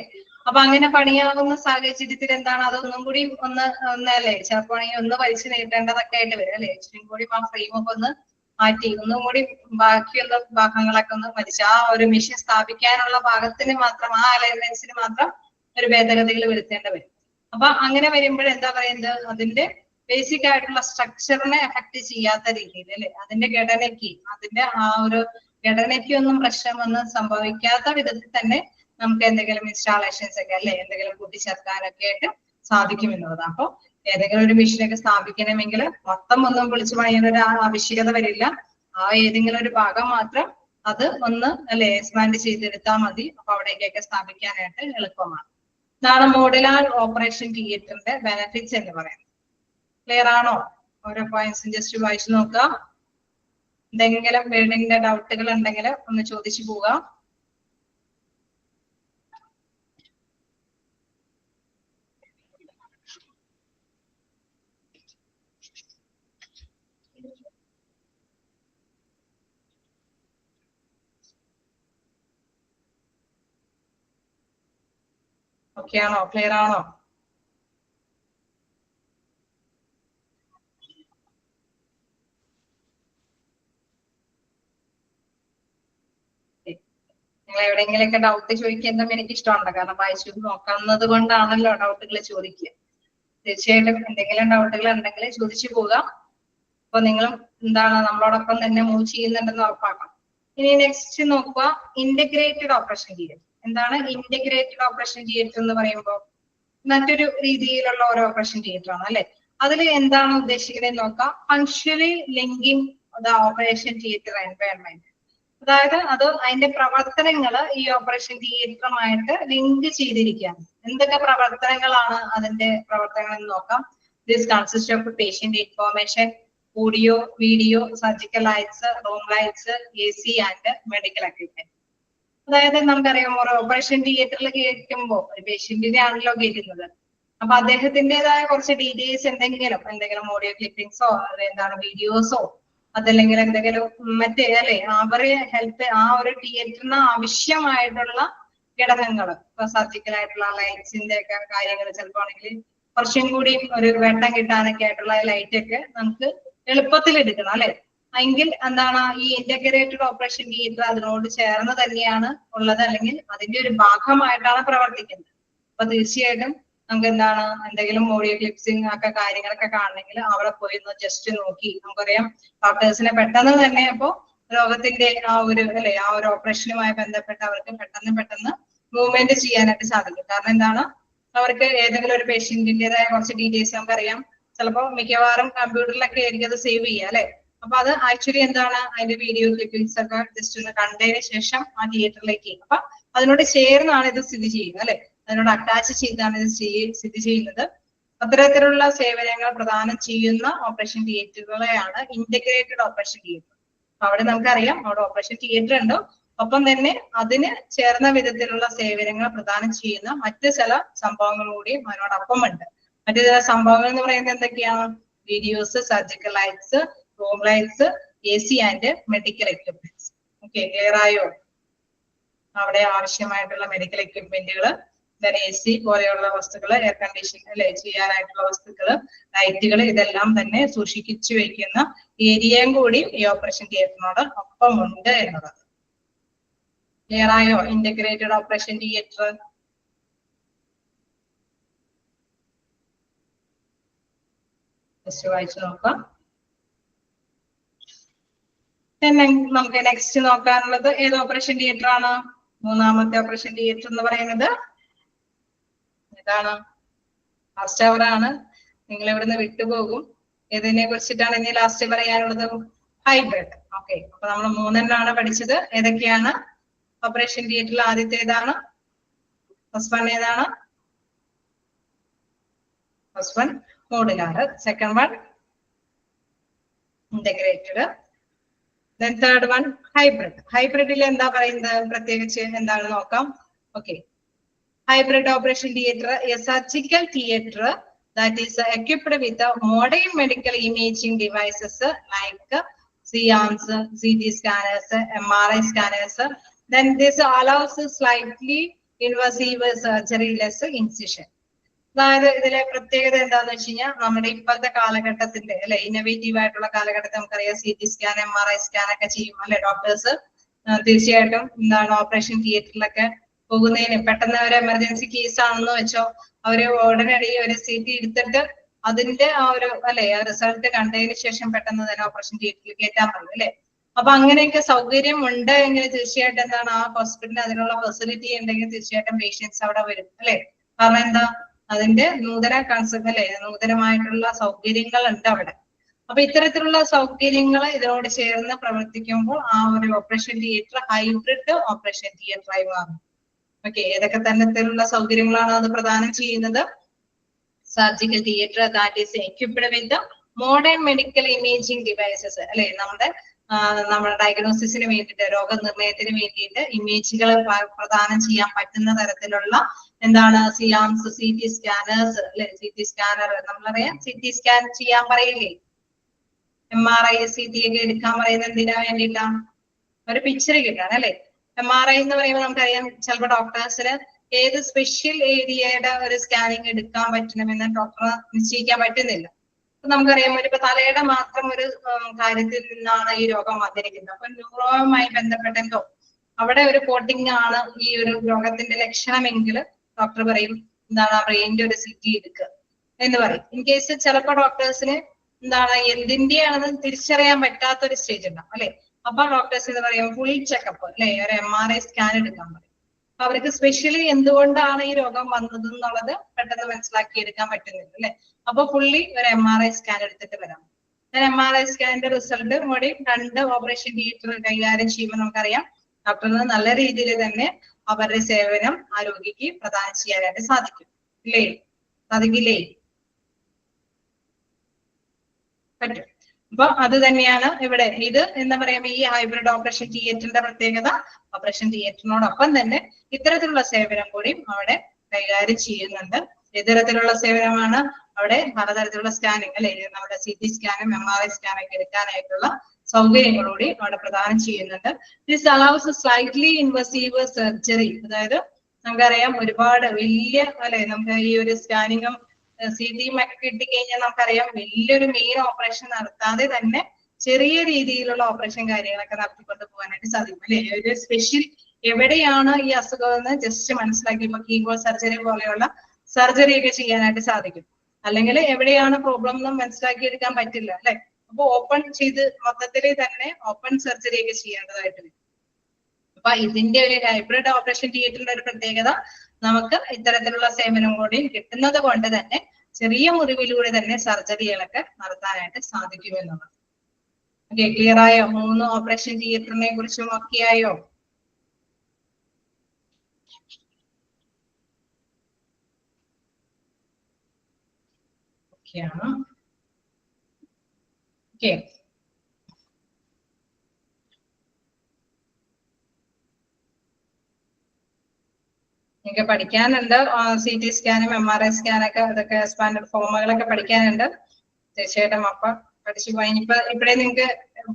അപ്പൊ അങ്ങനെ പണിയാവുന്ന സാഹചര്യത്തിൽ എന്താണ്, അതൊന്നും കൂടി ഒന്നല്ലേ ചിലപ്പോൾ ഒന്ന് വലിച്ചു നീട്ടേണ്ടതൊക്കെ ആയിട്ട് വരും അല്ലെ. ഇച്ചിരി കൂടി ആ ഫ്രെയിമൊക്കെ ഒന്ന് മാറ്റി ഒന്നും കൂടി ബാക്കിയുള്ള ഭാഗങ്ങളൊക്കെ ഒന്ന് വലിച്ച് ആ ഒരു മെഷീൻ സ്ഥാപിക്കാനുള്ള ഭാഗത്തിന് മാത്രം, ആ അലൈൻമെന്റ്സിന് മാത്രം ഒരു ഭേദഗതികൾ വരുത്തേണ്ട വരും. അപ്പൊ അങ്ങനെ വരുമ്പോൾ എന്താ പറയുന്നത്, അതിന്റെ ബേസിക് ആയിട്ടുള്ള സ്ട്രക്ചറിനെ എഫക്ട് ചെയ്യാത്ത രീതിയിൽ അല്ലെ, അതിന്റെ അതിന്റെ ആ ഒരു ഘടനയ്ക്കൊന്നും പ്രശ്നമൊന്നും സംഭവിക്കാത്ത വിധത്തിൽ തന്നെ നമുക്ക് എന്തെങ്കിലും ഇൻസ്റ്റാളേഷൻസ് ഒക്കെ അല്ലെ എന്തെങ്കിലും കൂട്ടിച്ചേർക്കാനൊക്കെ ആയിട്ട് സാധിക്കും എന്നുള്ളത്. അപ്പൊ ഏതെങ്കിലും ഒരു മെഷീനൊക്കെ സ്ഥാപിക്കണമെങ്കിൽ മൊത്തം ഒന്നും വിളിച്ചു പണിയുന്ന ഒരു ആവശ്യകത വരില്ല. ആ ഏതെങ്കിലും ഒരു ഭാഗം മാത്രം അത് ഒന്ന് അല്ലെ എക്സ്പാൻഡ് ചെയ്തെടുത്താൽ മതി. അപ്പൊ അവിടേക്കൊക്കെ സ്ഥാപിക്കാനായിട്ട് എളുപ്പമാണ്. ഇതാണ് മോഡുലാർ ഓപ്പറേഷൻ തിയേറ്ററിന്റെ ബെനിഫിറ്റ്സ് എന്ന് പറയുന്നത്. ക്ലിയർ ആണോ? ഓരോ പോയിന്റ്സും ജസ്റ്റ് വായിച്ചു നോക്കുക. എന്തെങ്കിലും ബിൽഡിങ്ങിന്റെ ഡൗട്ടുകൾ ഉണ്ടെങ്കിൽ ഒന്ന് ചോദിച്ചു പോവുക. ഓക്കെ ആണോ? ക്ലിയർ ആണോ? നിങ്ങൾ എവിടെയെങ്കിലൊക്കെ ഡൗട്ട് ചോദിക്കുന്നതും എനിക്ക് ഇഷ്ടമുണ്ട്. കാരണം വായിച്ചു നോക്കുന്നത് കൊണ്ടാണല്ലോ ഡൗട്ടുകൾ ചോദിക്കുക. തീർച്ചയായിട്ടും എന്തെങ്കിലും ഡൗട്ടുകൾ ഉണ്ടെങ്കിൽ ചോദിച്ചു പോവുക. അപ്പൊ നിങ്ങളും എന്താണ് നമ്മളോടൊപ്പം തന്നെ മൂവ് ചെയ്യുന്നുണ്ടെന്ന് ഉറപ്പാക്കണം. ഇനി നെക്സ്റ്റ് നോക്കുക, ഇന്റഗ്രേറ്റഡ് ഓപ്പറേഷൻ തിയേറ്റർ. എന്താണ് ഇന്റഗ്രേറ്റഡ് ഓപ്പറേഷൻ തിയേറ്റർ എന്ന് പറയുമ്പോൾ? മറ്റൊരു രീതിയിലുള്ള ഒരു ഓപ്പറേഷൻ തിയേറ്റർ ആണ് അല്ലെ. അതിൽ എന്താണ് ഉദ്ദേശിക്കുന്നത് നോക്കാം. Functionally linking the operation theatre environment. അതായത് അത് അതിന്റെ പ്രവർത്തനങ്ങൾ ഈ ഓപ്പറേഷൻ തിയേറ്ററുമായിട്ട് ലിങ്ക് ചെയ്തിരിക്കുകയാണ്. എന്തൊക്കെ പ്രവർത്തനങ്ങളാണ് അതിന്റെ പ്രവർത്തനങ്ങൾ എന്ന് നോക്കാം. This consist of patient information, audio, video, surgical lights, room lights, AC and medical equipment. അതായത് നമുക്കറിയാം ഒരു ഓപ്പറേഷൻ തിയേറ്ററിൽ കയറ്റുമ്പോൾ ഒരു പേഷ്യന്റിനെ ആണല്ലോ കയറ്റുന്നത്. അപ്പൊ അദ്ദേഹത്തിൻ്റെതായ കുറച്ച് ഡീറ്റെയിൽസ് എന്തെങ്കിലും ഓഡിയോ ക്ലിപ്പിംഗ്സോ എന്താണ് വീഡിയോസോ അതല്ലെങ്കിൽ എന്തെങ്കിലും മറ്റേ അല്ലെ അവരെ ഹെൽപ്പ് ആ ഒരു തിയേറ്ററിന് ആവശ്യമായിട്ടുള്ള ഘടകങ്ങൾ, ഇപ്പൊ സർജിക്കൽ ആയിട്ടുള്ള ലൈറ്റ്സിന്റെ ഒക്കെ കാര്യങ്ങൾ ചിലപ്പോ ആണെങ്കിൽ കുറച്ചും കൂടി ഒരു വെട്ടം കിട്ടാനൊക്കെ ആയിട്ടുള്ള ലൈറ്റ് ഒക്കെ നമുക്ക് എളുപ്പത്തിൽ എടുക്കണം അല്ലെ. എങ്കിൽ എന്താണ് ഈ ഇന്റഗ്രേറ്റഡ് ഓപ്പറേഷൻ തിയേറ്റർ അതിനോട് ചേർന്ന് തന്നെയാണ് ഉള്ളത്, അല്ലെങ്കിൽ അതിന്റെ ഒരു ഭാഗമായിട്ടാണ് പ്രവർത്തിക്കുന്നത്. അപ്പൊ തീർച്ചയായിട്ടും നമുക്ക് എന്താണ് എന്തെങ്കിലും ഓഡിയോ ക്ലിപ്സിങ് ഒക്കെ കാര്യങ്ങളൊക്കെ കാണണമെങ്കിൽ അവിടെ പോയി ഒന്ന് ജസ്റ്റ് നോക്കി നമുക്കറിയാം ഡോക്ടേഴ്സിനെ പെട്ടെന്ന് തന്നെ അപ്പോ രോഗത്തിന്റെ ആ ഒരു അല്ലെ ആ ഒരു ഓപ്പറേഷനുമായി ബന്ധപ്പെട്ട് അവർക്ക് പെട്ടെന്ന് മൂവ്മെന്റ് ചെയ്യാനായിട്ട് സാധിക്കും. കാരണം എന്താണ് അവർക്ക് ഏതെങ്കിലും ഒരു പേഷ്യന്റിന്റേതായ കുറച്ച് ഡീറ്റെയിൽസ് നമുക്കറിയാം. ചിലപ്പോൾ മിക്കവാറും കമ്പ്യൂട്ടറിലൊക്കെ ആയിരിക്കും അത് സേവ് ചെയ്യുക അല്ലെ. അപ്പൊ അത് ആക്ച്വലി എന്താണ് അതിന്റെ വീഡിയോ ക്ലിപ്പിംഗ്സ് ഒക്കെ ജസ്റ്റ് ഒന്ന് കണ്ടതിന് ശേഷം ആ തിയേറ്ററിലേക്ക് അപ്പൊ അതിനോട് ചേർന്നാണ് ഇത് സ്ഥിതി ചെയ്യുന്നത് അല്ലെ. അതിനോട് അറ്റാച്ച് ചെയ്താണ് ഇത് സ്ഥിതി ചെയ്യുന്നത്. അത്തരത്തിലുള്ള സേവനങ്ങൾ പ്രദാനം ചെയ്യുന്ന ഓപ്പറേഷൻ തിയേറ്ററുകളെയാണ് ഇന്റഗ്രേറ്റഡ് ഓപ്പറേഷൻ തിയേറ്റർ. അവിടെ നമുക്കറിയാം അവിടെ ഓപ്പറേഷൻ തിയേറ്റർ ഉണ്ട്, ഒപ്പം തന്നെ അതിന് ചേർന്ന വിധത്തിലുള്ള സേവനങ്ങൾ പ്രദാനം ചെയ്യുന്ന മറ്റു ചില സംഭവങ്ങൾ കൂടിയും അതിനോടൊപ്പം ഉണ്ട്. മറ്റു ചില സംഭവങ്ങൾ എന്ന് പറയുന്നത് എന്തൊക്കെയാണ്? Videos, surgical lights, room lights, AC and medical equipments. Okay, clear ആയോ? അവിടെ ആവശ്യമായിട്ടുള്ള മെഡിക്കൽ എക്യുപ്മെന്റുകൾ, AC പോലെയുള്ള വസ്തുക്കൾ, എയർ കണ്ടീഷൻ അല്ലെ ചെയ്യാനായിട്ടുള്ള വസ്തുക്കൾ, ലൈറ്റുകൾ, ഇതെല്ലാം തന്നെ സൂക്ഷിച്ചു വെക്കുന്ന ഏരിയയും കൂടി ഈ ഓപ്പറേഷൻ തിയേറ്ററിനോട് ഒപ്പം ഉണ്ട് എന്നുള്ളത്. ക്ലിയർ ആയോ? Integrated operation theatre. വായിച്ചു നോക്കാം. നമുക്ക് നെക്സ്റ്റ് നോക്കാനുള്ളത് ഏത് ഓപ്പറേഷൻ തിയേറ്റർ ആണ്? മൂന്നാമത്തെ ഓപ്പറേഷൻ തിയേറ്റർ എന്ന് പറയുന്നത് ഏതാണ്? ലാസ്റ്റ് അവർ ആണ്. നിങ്ങൾ ഇവിടുന്ന് വിട്ടുപോകും. ഏതിനെ കുറിച്ചിട്ടാണ് ഇനി ലാസ്റ്റ് പറയാനുള്ളത്? ഹൈബ്രിഡ്. ഓക്കെ, അപ്പൊ നമ്മൾ 3 പഠിച്ചത്. ഏതൊക്കെയാണ്? ഓപ്പറേഷൻ തിയേറ്ററിൽ ആദ്യത്തേതാണ്? ഫസ്റ്റ് വൺ ഏതാണ്? First one modular, second one integrated, then third one hybrid. ഹൈബ്രിഡിൽ എന്താ പറയുന്നത്? പ്രത്യേകിച്ച് എന്താണ് നോക്കാം. Okay, hybrid operation theatre a surgical theatre that is equipped with modern medical imaging devices like CAMs, CT scanners, MRI scanners. Then this allows slightly invasive surgery less incision. അതായത് ഇതിലെ പ്രത്യേകത എന്താന്ന് വെച്ച് കഴിഞ്ഞാൽ നമ്മുടെ ഇപ്പോഴത്തെ കാലഘട്ടത്തിന്റെ അല്ലെ ഇന്നോവേറ്റീവ് ആയിട്ടുള്ള കാലഘട്ടത്തിൽ നമുക്കറിയാം CT സ്കാൻ, MRI സ്കാൻ ഒക്കെ ചെയ്യും അല്ലെ ഡോക്ടേഴ്സ്. തീർച്ചയായിട്ടും എന്താണ് ഓപ്പറേഷൻ തിയേറ്ററിലൊക്കെ പോകുന്നതിന് പെട്ടെന്ന് ഒരു എമർജൻസി കേസ് ആണെന്ന് വെച്ചോ, അവര് ഉടനടി ഒരു CT എടുത്തിട്ട് അതിന്റെ ആ ഒരു അല്ലെ റിസൾട്ട് കണ്ടതിന് ശേഷം പെട്ടെന്ന് തന്നെ ഓപ്പറേഷൻ തിയേറ്ററിൽ കയറ്റാൻ പറയും അല്ലെ. അപ്പൊ അങ്ങനെയൊക്കെ സൗകര്യം ഉണ്ട് എങ്കിൽ തീർച്ചയായിട്ടും എന്താണ് ആ ഹോസ്പിറ്റലിൽ അതിനുള്ള ഫെസിലിറ്റി ഉണ്ടെങ്കിൽ തീർച്ചയായിട്ടും പേഷ്യൻസ് അവിടെ വരും അല്ലെ. കാരണം എന്താ? അതിന്റെ നൂതന കൺസെപ്റ്റ് അല്ലെ, നൂതനമായിട്ടുള്ള സൗകര്യങ്ങൾ ഉണ്ട് അവിടെ. അപ്പൊ ഇത്തരത്തിലുള്ള സൗകര്യങ്ങൾ ഇതിനോട് ചേർന്ന് പ്രവർത്തിക്കുമ്പോൾ ആ ഒരു operation theatre hybrid operation theatre ആയി മാറും. ഓക്കെ, ഏതൊക്കെ തരത്തിലുള്ള സൗകര്യങ്ങളാണ് അത് പ്രദാനം ചെയ്യുന്നത്? Surgical theatre that is equipped with modern medical imaging devices അല്ലെ. നമ്മുടെ ഡയഗ്നോസിസിന് വേണ്ടിയിട്ട്, രോഗനിർണയത്തിന് വേണ്ടിയിട്ട് ഇമേജുകൾ പ്രദാനം ചെയ്യാൻ പറ്റുന്ന തരത്തിലുള്ള എന്താണ് CAMs, CT സ്കാനേഴ്സ് അല്ലെ. CT സ്കാനർ നമ്മളറിയാം, CT സ്കാൻ ചെയ്യാൻ പറയില്ലേ. MRI, CT ഒക്കെ എടുക്കാൻ പറയുന്നത് എന്തിനാ വേണ്ടിയിട്ടാണ്? ഒരു പിക്ചർ കിട്ടാൻ അല്ലെ. MRI എന്ന് പറയുമ്പോൾ നമുക്കറിയാം ചിലപ്പോൾ ഡോക്ടേഴ്സിന് ഏത് സ്പെഷ്യൽ ഏരിയയുടെ ഒരു സ്കാനിങ് എടുക്കാൻ പറ്റണമെന്ന് ഡോക്ടറെ നിശ്ചയിക്കാൻ പറ്റുന്നില്ല. നമുക്കറിയാം ഇപ്പൊ തലയുടെ മാത്രം ഒരു കാര്യത്തിൽ നിന്നാണ് ഈ രോഗം വന്നിരിക്കുന്നത്. അപ്പൊ ന്യൂറോയുമായി ബന്ധപ്പെട്ട എന്തോ അവിടെ ഒരു കോട്ടിംഗ് ആണ് ഈ ഒരു രോഗത്തിന്റെ ലക്ഷണമെങ്കിൽ ഡോക്ടർ പറയും എന്താണ് ബ്രെയിനിന്റെ ഒരു CT എടുക്കുക എന്ന് പറയും. ഇൻ കേസ് ചിലപ്പോൾ ഡോക്ടേഴ്സിന് എന്താണ് എന്തിന്റെയാണെന്ന് തിരിച്ചറിയാൻ പറ്റാത്ത ഒരു സ്റ്റേജ് ഉണ്ടാവും അല്ലെ. അപ്പൊ ഡോക്ടേഴ്സ് എന്ന് പറയും ഫുൾ ചെക്കപ്പ് അല്ലെ, ഒരു MRI സ്കാൻ എടുക്കാൻ പറയും. അപ്പൊ അവർക്ക് സ്പെഷ്യലി എന്തുകൊണ്ടാണ് ഈ രോഗം വന്നത് എന്നുള്ളത് പെട്ടെന്ന് മനസ്സിലാക്കി എടുക്കാൻ പറ്റുന്നില്ല അല്ലെ. അപ്പൊ ഫുള്ളി ഒരു MRI സ്കാൻ എടുത്തിട്ട് വരാം. MRI സ്കാനിന്റെ റിസൾട്ട് കൂടി 2 ഓപ്പറേഷൻ തിയേറ്റർ കൈകാര്യം ചെയ്യുമ്പോൾ നമുക്കറിയാം ഡോക്ടറിന് നല്ല രീതിയിൽ തന്നെ അവരുടെ സേവനം ആ രോഗിക്ക് പ്രദാനം ചെയ്യാനായിട്ട് സാധിക്കും ഇല്ലേ? സാധിക്കില്ലേ? പറ്റും. അപ്പൊ അത് തന്നെയാണ് ഇവിടെ ഇത് എന്താ പറയുക ഈ ഹൈബ്രിഡ് ഓപ്പറേഷൻ തിയേറ്ററിന്റെ പ്രത്യേകത. ഓപ്പറേഷൻ തിയേറ്ററിനോടൊപ്പം തന്നെ ഇത്തരത്തിലുള്ള സേവനം കൂടി അവിടെ കൈകാര്യം ചെയ്യുന്നുണ്ട്. ഇത്തരത്തിലുള്ള സേവനമാണ് അവിടെ പലതരത്തിലുള്ള സ്കാനിങ് അല്ലെ, നമ്മുടെ CT സ്കാനും MRI സ്കാനൊക്കെ എടുക്കാനായിട്ടുള്ള സൗകര്യങ്ങളൂടി അവിടെ പ്രദാനം ചെയ്യുന്നുണ്ട്. This allows slightly invasive surgery. അതായത് നമുക്കറിയാം ഒരുപാട് വലിയ അല്ലെ നമുക്ക് ഈ ഒരു സ്കാനിങ്ങും CT ഒക്കെ കിട്ടിക്കഴിഞ്ഞാൽ നമുക്കറിയാം വലിയൊരു മെയിൻ ഓപ്പറേഷൻ നടത്താതെ തന്നെ ചെറിയ രീതിയിലുള്ള ഓപ്പറേഷൻ കാര്യങ്ങളൊക്കെ നടത്തിക്കൊണ്ട് പോകാനായിട്ട് സാധിക്കും അല്ലെ. ഒരു സ്പെഷ്യൽ എവിടെയാണ് ഈ അസുഖം എന്ന് ജസ്റ്റ് മനസ്സിലാക്കി ഇപ്പൊ കീബോർഡ് സർജറി പോലെയുള്ള സർജറി ഒക്കെ ചെയ്യാനായിട്ട് സാധിക്കും. അല്ലെങ്കിൽ എവിടെയാണ് പ്രോബ്ലം എന്ന് മനസ്സിലാക്കി എടുക്കാൻ പറ്റില്ല അല്ലെ. അപ്പൊ ഓപ്പൺ ചെയ്ത് മൊത്തത്തില് തന്നെ ഓപ്പൺ സർജറി ഒക്കെ ചെയ്യേണ്ടതായിട്ട് വരും. അപ്പൊ ഇതിന്റെ ഒരു ഹൈബ്രിഡ് ഓപ്പറേഷൻ തിയേറ്ററിന്റെ ഒരു പ്രത്യേകത നമുക്ക് ഇത്തരത്തിലുള്ള സേവനം കൂടി കിട്ടുന്നത് കൊണ്ട് തന്നെ ചെറിയ മുറിവിലൂടെ തന്നെ സർജറികളൊക്കെ നടത്താനായിട്ട് സാധിക്കുമെന്നുള്ളത്. ഓക്കെ, ക്ലിയർ ആയോ? 3 ഓപ്പറേഷൻ തിയേറ്ററിനെ കുറിച്ചും ഒക്കെ ആയോ? ഓക്കെ, നിങ്ങൾക്ക് പഠിക്കാനുണ്ട്. CT സ്കാനും MRI സ്കാനൊക്കെ അതൊക്കെ സ്റ്റാൻഡേർഡ് ഫോമുകളൊക്കെ പഠിക്കാനുണ്ട്. തീർച്ചയായിട്ടും അപ്പൊ പഠിച്ചു പോയി. ഇപ്പഴേ നിങ്ങൾക്ക്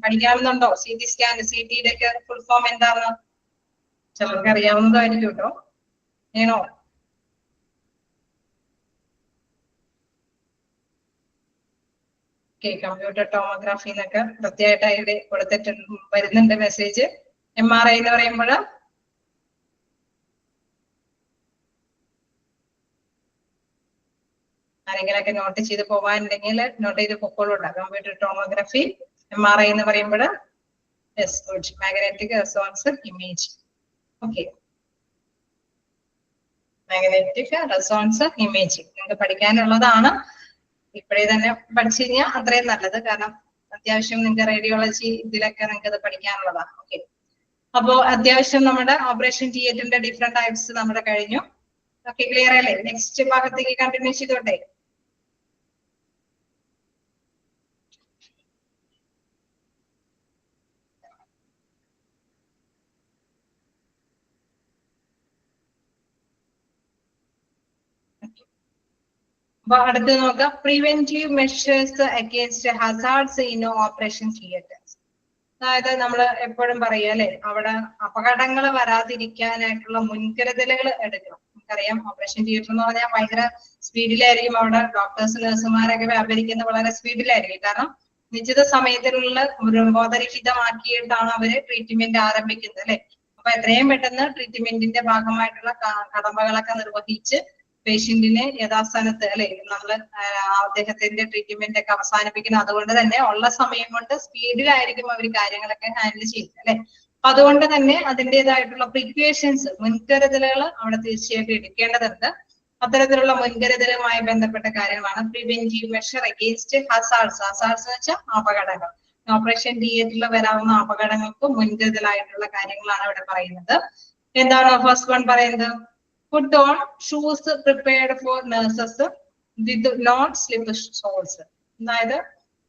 പഠിക്കാവുന്നുണ്ടോ? CT സ്കാൻ, CTയുടെ ഒക്കെ ഫുൾ ഫോം എന്താണെന്ന് ചിലർക്ക് അറിയാവുന്നതായിരിക്കും കേട്ടോ. ഏണോ? കമ്പ്യൂട്ടർ ടോമോഗ്രാഫി എന്നൊക്കെ പ്രത്യേകമായിട്ട് അതിൽ കൊടുത്തിട്ട് വരുന്നുണ്ട് മെസ്സേജ്. MRI എന്ന് പറയുമ്പോൾ ആരെങ്കിലൊക്കെ നോട്ട് ചെയ്ത് പോകാനുണ്ടെങ്കിൽ നോട്ട് ചെയ്ത് പൊക്കോളൂണ്ട. കമ്പ്യൂട്ടർ ടോമോഗ്രാഫി, MRI എന്ന് പറയുമ്പോൾ magnetic resonance image. Okay, magnetic resonance image നിങ്ങൾക്ക് പഠിക്കാനുള്ളതാണ്. ഇപ്പോഴേ തന്നെ പഠിച്ചു കഴിഞ്ഞാൽ അത്രയും നല്ലത്. കാരണം അത്യാവശ്യം നിങ്ങൾക്ക് റേഡിയോളജി ഇതിലൊക്കെ നിങ്ങൾക്ക് അത് പഠിക്കാനുള്ളതാണ്. ഓക്കെ, അപ്പോ അത്യാവശ്യം നമ്മുടെ ഓപ്പറേഷൻ തിയേറ്ററിന്റെ ഡിഫറെന്റ് ടൈപ്സ് നമ്മുടെ കഴിഞ്ഞു. ഓക്കെ, ക്ലിയർ അല്ലേ? നെക്സ്റ്റ് ഭാഗത്തേക്ക് കണ്ടിന്യൂ ചെയ്തോട്ടെ. അപ്പൊ അടുത്ത് നോക്കാം, preventive measures against hazards in operation theatres. അതായത് നമ്മൾ എപ്പോഴും പറയും അല്ലെ, അവിടെ അപകടങ്ങൾ വരാതിരിക്കാനായിട്ടുള്ള മുൻകരുതലുകൾ എടുക്കണം. നമുക്കറിയാം ഓപ്പറേഷൻ തിയേറ്റർ എന്ന് പറഞ്ഞാൽ ഭയങ്കര സ്പീഡിലായിരിക്കും. അവിടെ ഡോക്ടേഴ്സ് നഴ്സുമാരൊക്കെ വ്യാപരിക്കുന്നത് വളരെ സ്പീഡിലായിരിക്കും. കാരണം നിശ്ചിത സമയത്തിനുള്ള ബോധരഹിതമാക്കിയിട്ടാണ് അവര് ട്രീറ്റ്മെന്റ് ആരംഭിക്കുന്നത് അല്ലെ. അപ്പൊ എത്രയും പെട്ടെന്ന് ട്രീറ്റ്മെന്റിന്റെ ഭാഗമായിട്ടുള്ള കടമകളൊക്കെ നിർവഹിച്ച് പേഷ്യന്റിനെ യഥാസ്ഥാനത്ത് അല്ലെ നമ്മള് അദ്ദേഹത്തിന്റെ ട്രീറ്റ്മെന്റ് ഒക്കെ അവസാനിപ്പിക്കണം. അതുകൊണ്ട് തന്നെ ഉള്ള സമയം കൊണ്ട് സ്പീഡിലായിരിക്കും അവർ കാര്യങ്ങളൊക്കെ ഹാൻഡിൽ ചെയ്യുന്നത് അല്ലെ. അപ്പൊ അതുകൊണ്ട് തന്നെ അതിൻ്റെതായിട്ടുള്ള പ്രിക്വേഷൻസ്, മുൻകരുതലുകൾ അവിടെ തീർച്ചയായിട്ടും എടുക്കേണ്ടതുണ്ട്. അത്തരത്തിലുള്ള മുൻകരുതലുമായി ബന്ധപ്പെട്ട കാര്യമാണ് preventive measure against hazards. Hazards എന്ന് വെച്ചാൽ അപകടങ്ങൾ. ഓപ്പറേഷൻ തിയേറ്ററിൽ വരാവുന്ന അപകടങ്ങൾക്ക് മുൻകരുതലായിട്ടുള്ള കാര്യങ്ങളാണ് ഇവിടെ പറയുന്നത്. എന്താണ് ഫസ്റ്റ് വൺ പറയുന്നത്? Put on shoes prepared for nurses with not slip soles. അതായത്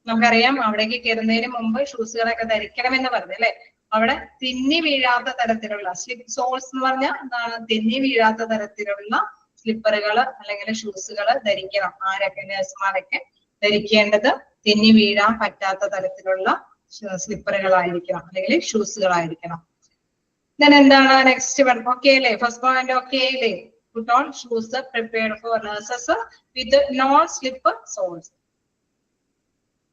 നമുക്കറിയാം അവിടേക്ക് കയറുന്നതിന് മുമ്പ് ഷൂസുകളൊക്കെ ധരിക്കണമെന്ന് പറഞ്ഞു അല്ലെ. അവിടെ തെന്നി വീഴാത്ത തരത്തിലുള്ള സ്ലിപ്പ് സോൾസ് എന്ന് പറഞ്ഞാൽ എന്താണ്? തെന്നി വീഴാത്ത തരത്തിലുള്ള സ്ലിപ്പറുകൾ അല്ലെങ്കിൽ ഷൂസുകൾ ധരിക്കണം. ആരൊക്കെ? നഴ്സുമാരൊക്കെ ധരിക്കേണ്ടത് തെന്നി വീഴാൻ പറ്റാത്ത തരത്തിലുള്ള സ്ലിപ്പറുകളായിരിക്കണം അല്ലെങ്കിൽ ഷൂസുകളായിരിക്കണം. Then എന്താണ് നെക്സ്റ്റ് വൺ? ഓക്കെ അല്ലേ? ഫസ്റ്റ് പോയിന്റ് ഓക്കെ അല്ലേ? Put on shoes prepared for nurses with non-slip soles.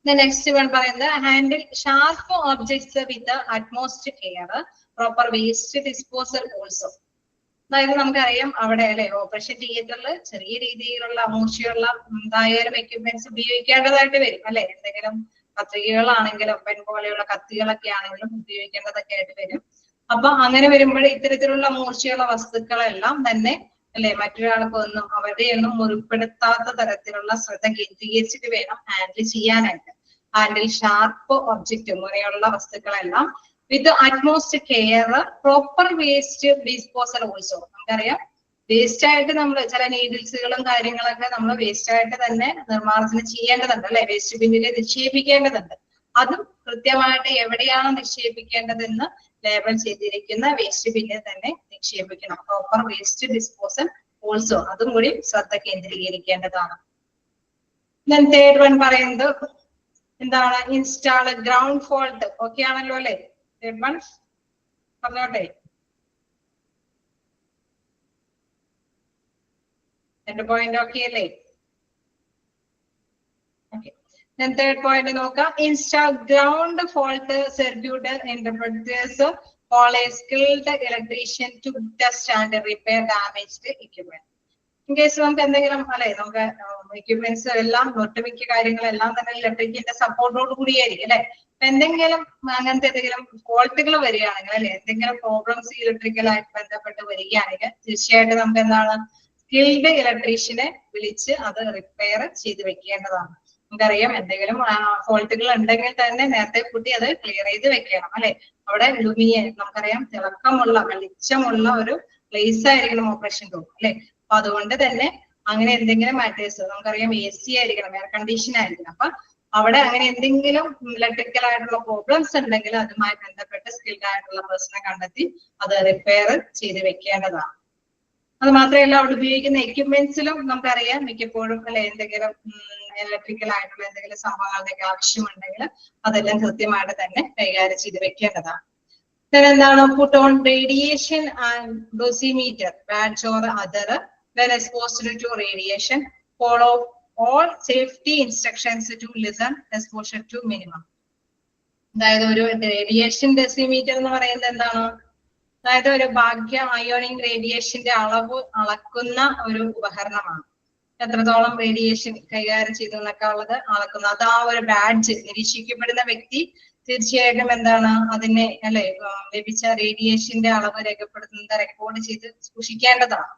The next one പറയുന്നത് handle sharp objects with the utmost care, proper waste disposal also. അതായത് നമുക്കറിയാം അവിടെ അല്ലെ ഓപ്പറേഷൻ തിയേറ്ററിൽ ചെറിയ രീതിയിലുള്ള മൂർച്ചയുള്ള എന്തായാലും എക്യുപ്മെന്റ്സ് ഉപയോഗിക്കേണ്ടതായിട്ട് വരും അല്ലെ. എന്തെങ്കിലും കത്രികകളാണെങ്കിലും പെൻ പോലെയുള്ള കത്തികളൊക്കെ ആണെങ്കിലും ഉപയോഗിക്കേണ്ടതൊക്കെ ആയിട്ട് വരും. അപ്പൊ അങ്ങനെ വരുമ്പോൾ ഇത്തരത്തിലുള്ള മൂർച്ചയുള്ള വസ്തുക്കളെല്ലാം തന്നെ അല്ലെ മറ്റൊരാൾക്ക് ഒന്നും അവരുടെ ഒന്നും മുറിപ്പെടുത്താത്ത തരത്തിലുള്ള ശ്രദ്ധ കേന്ദ്രീകരിച്ചിട്ട് വേണം ഹാൻഡിൽ ചെയ്യാനായിട്ട്. ഹാൻഡിൽ ഷാർപ്പ് ഒബ്ജക്റ്റ് മുറയുള്ള വസ്തുക്കളെല്ലാം with utmost care, proper waste disposal also. നമുക്കറിയാം വേസ്റ്റ് ആയിട്ട് നമ്മൾ ചില നീഡിൽസുകളും കാര്യങ്ങളൊക്കെ നമ്മൾ വേസ്റ്റ് ആയിട്ട് തന്നെ നിർമ്മാർജ്ജനം ചെയ്യേണ്ടതുണ്ട് അല്ലെ. വേസ്റ്റ് ബിന്നിൽ നിക്ഷേപിക്കേണ്ടതുണ്ട്. അതും കൃത്യമായിട്ട് എവിടെയാണ് നിക്ഷേപിക്കേണ്ടതെന്ന് ലേബൽ ചെയ്തിരിക്കുന്ന വേസ്റ്റ് ബിന്നിൽ തന്നെ നിക്ഷേപിക്കണം. പ്രോപ്പർ വേസ്റ്റ് ഡിസ്പോസൽ ഓൾസോ അതും കൂടി ശ്രദ്ധ കേന്ദ്രീകരിക്കേണ്ടതാണ്. Then third one പറയുന്നത് എന്താണ്? Install ground fault. ഓക്കെ ആണല്ലോ അല്ലെ? തേർഡ് വൺ പറഞ്ഞോട്ടെ. രണ്ട് പോയിന്റ് ഓക്കെ അല്ലേ? ഓക്കെ. Then third point നോക്കാം. Install ground fault circuit interpreters for a skilled electrician to test and repair damaged equipment. In case നമുക്ക് എന്തെങ്കിലും അല്ലെ നമുക്ക് എക്യുപ്മെന്റ്സ് എല്ലാം ഒട്ടുമിക്ക കാര്യങ്ങളെല്ലാം തന്നെ ഇലക്ട്രിക്കിന്റെ സപ്പോർട്ടോട് കൂടിയായിരിക്കും അല്ലെ. എന്തെങ്കിലും അങ്ങനത്തെ എന്തെങ്കിലും ഫോൾട്ടുകൾ വരികയാണെങ്കിൽ അല്ലെ എന്തെങ്കിലും പ്രോബ്ലംസ് ഇലക്ട്രിക്കലായിട്ട് ബന്ധപ്പെട്ട് വരികയാണെങ്കിൽ തീർച്ചയായിട്ടും നമുക്ക് എന്താണ് സ്കിൽഡ് ഇലക്ട്രീഷ്യനെ വിളിച്ച് അത് റിപ്പയർ ചെയ്ത് വെക്കേണ്ടതാണ്. നമുക്കറിയാം എന്തെങ്കിലും ഫോൾട്ടുകൾ ഉണ്ടെങ്കിൽ തന്നെ നേരത്തെ കൂട്ടി അത് ക്ലിയർ ചെയ്ത് വെക്കണം അല്ലെ. അവിടെ നമുക്കറിയാം തിളക്കമുള്ള വെളിച്ചമുള്ള ഒരു പ്ലേസ് ആയിരിക്കണം ഓപ്പറേഷൻ റൂം അല്ലെ. അപ്പൊ അതുകൊണ്ട് തന്നെ അങ്ങനെ എന്തെങ്കിലും മാറ്റേഴ്സ് നമുക്കറിയാം AC ആയിരിക്കണം, എയർ കണ്ടീഷൻ ആയിരിക്കണം. അപ്പൊ അവിടെ അങ്ങനെ എന്തെങ്കിലും ഇലക്ട്രിക്കൽ ആയിട്ടുള്ള പ്രോബ്ലംസ് ഉണ്ടെങ്കിൽ അതുമായി ബന്ധപ്പെട്ട് സ്കിൽഡ് ആയിട്ടുള്ള പേഴ്സണെ കണ്ടെത്തി അത് റിപ്പയർ ചെയ്ത് വെക്കേണ്ടതാണ്. അത് മാത്രമല്ല അവിടെ ഉപയോഗിക്കുന്ന എക്യുപ്മെന്റ്സിലും നമുക്കറിയാം മിക്കപ്പോഴും അല്ലെ എന്തെങ്കിലും ഇലക്ട്രിക്കൽ ആയിട്ടുള്ള എന്തെങ്കിലും സംഭവങ്ങളുടെയൊക്കെ ആവശ്യമുണ്ടെങ്കിൽ അതെല്ലാം കൃത്യമായിട്ട് തന്നെ കൈകാര്യം ചെയ്ത് വെക്കേണ്ടതാണ്. എന്താണ് put on radiation and dosimeter badge or other when exposed to radiation, follow all safety instructions to listen exposure to minimum. അതായത് ഒരു റേഡിയേഷൻ ഡെസിമീറ്റർ എന്ന് പറയുന്നത് എന്താണ്? അതായത് ഒരു ബാഹ്യ അയോണിക് റേഡിയേഷന്റെ അളവ് അളക്കുന്ന ഒരു ഉപകരണമാണ്. എത്രത്തോളം റേഡിയേഷൻ കൈകാര്യം ചെയ്തു എന്നൊക്കെ ഉള്ളത് അളക്കുന്നത്. അത് ആ ഒരു ബാഡ്ജ് നിരീക്ഷിക്കപ്പെടുന്ന വ്യക്തി തീർച്ചയായിട്ടും എന്താണ് അതിനെ അല്ലെ ലഭിച്ച റേഡിയേഷന്റെ അളവ് രേഖപ്പെടുത്തുന്നത് റെക്കോർഡ് ചെയ്ത് സൂക്ഷിക്കേണ്ടതാണ്.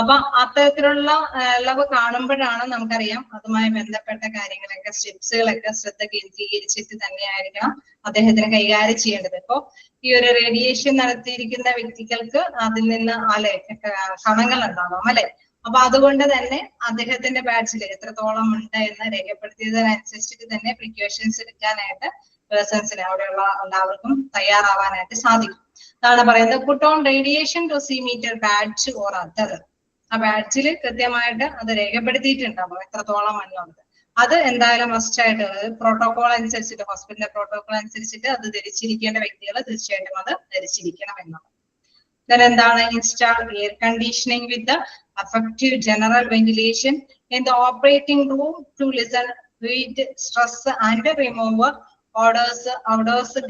അപ്പൊ അത്തരത്തിലുള്ള അളവ് കാണുമ്പോഴാണ് നമുക്കറിയാം അതുമായി ബന്ധപ്പെട്ട കാര്യങ്ങളൊക്കെ സ്റ്റെപ്സുകളൊക്കെ ശ്രദ്ധ കേന്ദ്രീകരിച്ചിട്ട് തന്നെയായിരിക്കണം അദ്ദേഹത്തിന് കൈകാര്യം ചെയ്യേണ്ടത്. ഇപ്പോ ഈ ഒരു റേഡിയേഷൻ നടത്തിയിരിക്കുന്ന വ്യക്തികൾക്ക് അതിൽ നിന്ന് അല്ലെ കണങ്ങൾ ഉണ്ടാവാം അല്ലെ. അപ്പൊ അതുകൊണ്ട് തന്നെ അദ്ദേഹത്തിന്റെ ബാഡ്ജിൽ എത്രത്തോളം ഉണ്ട് എന്ന് രേഖപ്പെടുത്തിയതിനനുസരിച്ചിട്ട് തന്നെ പ്രിക്കോഷൻസ് എടുക്കാനായിട്ട് പേഴ്സൺസിന് അവിടെയുള്ള എല്ലാവർക്കും തയ്യാറാവാനായിട്ട് സാധിക്കും. അതാണ് പറയുന്നത് put on radiation dosimeter badge or other. ആ ബാഡ്ജിൽ കൃത്യമായിട്ട് അത് രേഖപ്പെടുത്തിയിട്ടുണ്ടാവും എത്രത്തോളം എന്നുള്ളത്. അത് എന്തായാലും മസ്റ്റ് ആയിട്ട് പ്രോട്ടോകോൾ അനുസരിച്ചിട്ട് ഹോസ്പിറ്റലിന്റെ പ്രോട്ടോകോൾ അനുസരിച്ചിട്ട് അത് ധരിച്ചിരിക്കേണ്ട വ്യക്തികൾ തീർച്ചയായിട്ടും അത് ധരിച്ചിരിക്കണം എന്നുള്ളത്. എന്താണ് install air conditioning with effective general ventilation in the operating room to listen heat, stress and remove odors,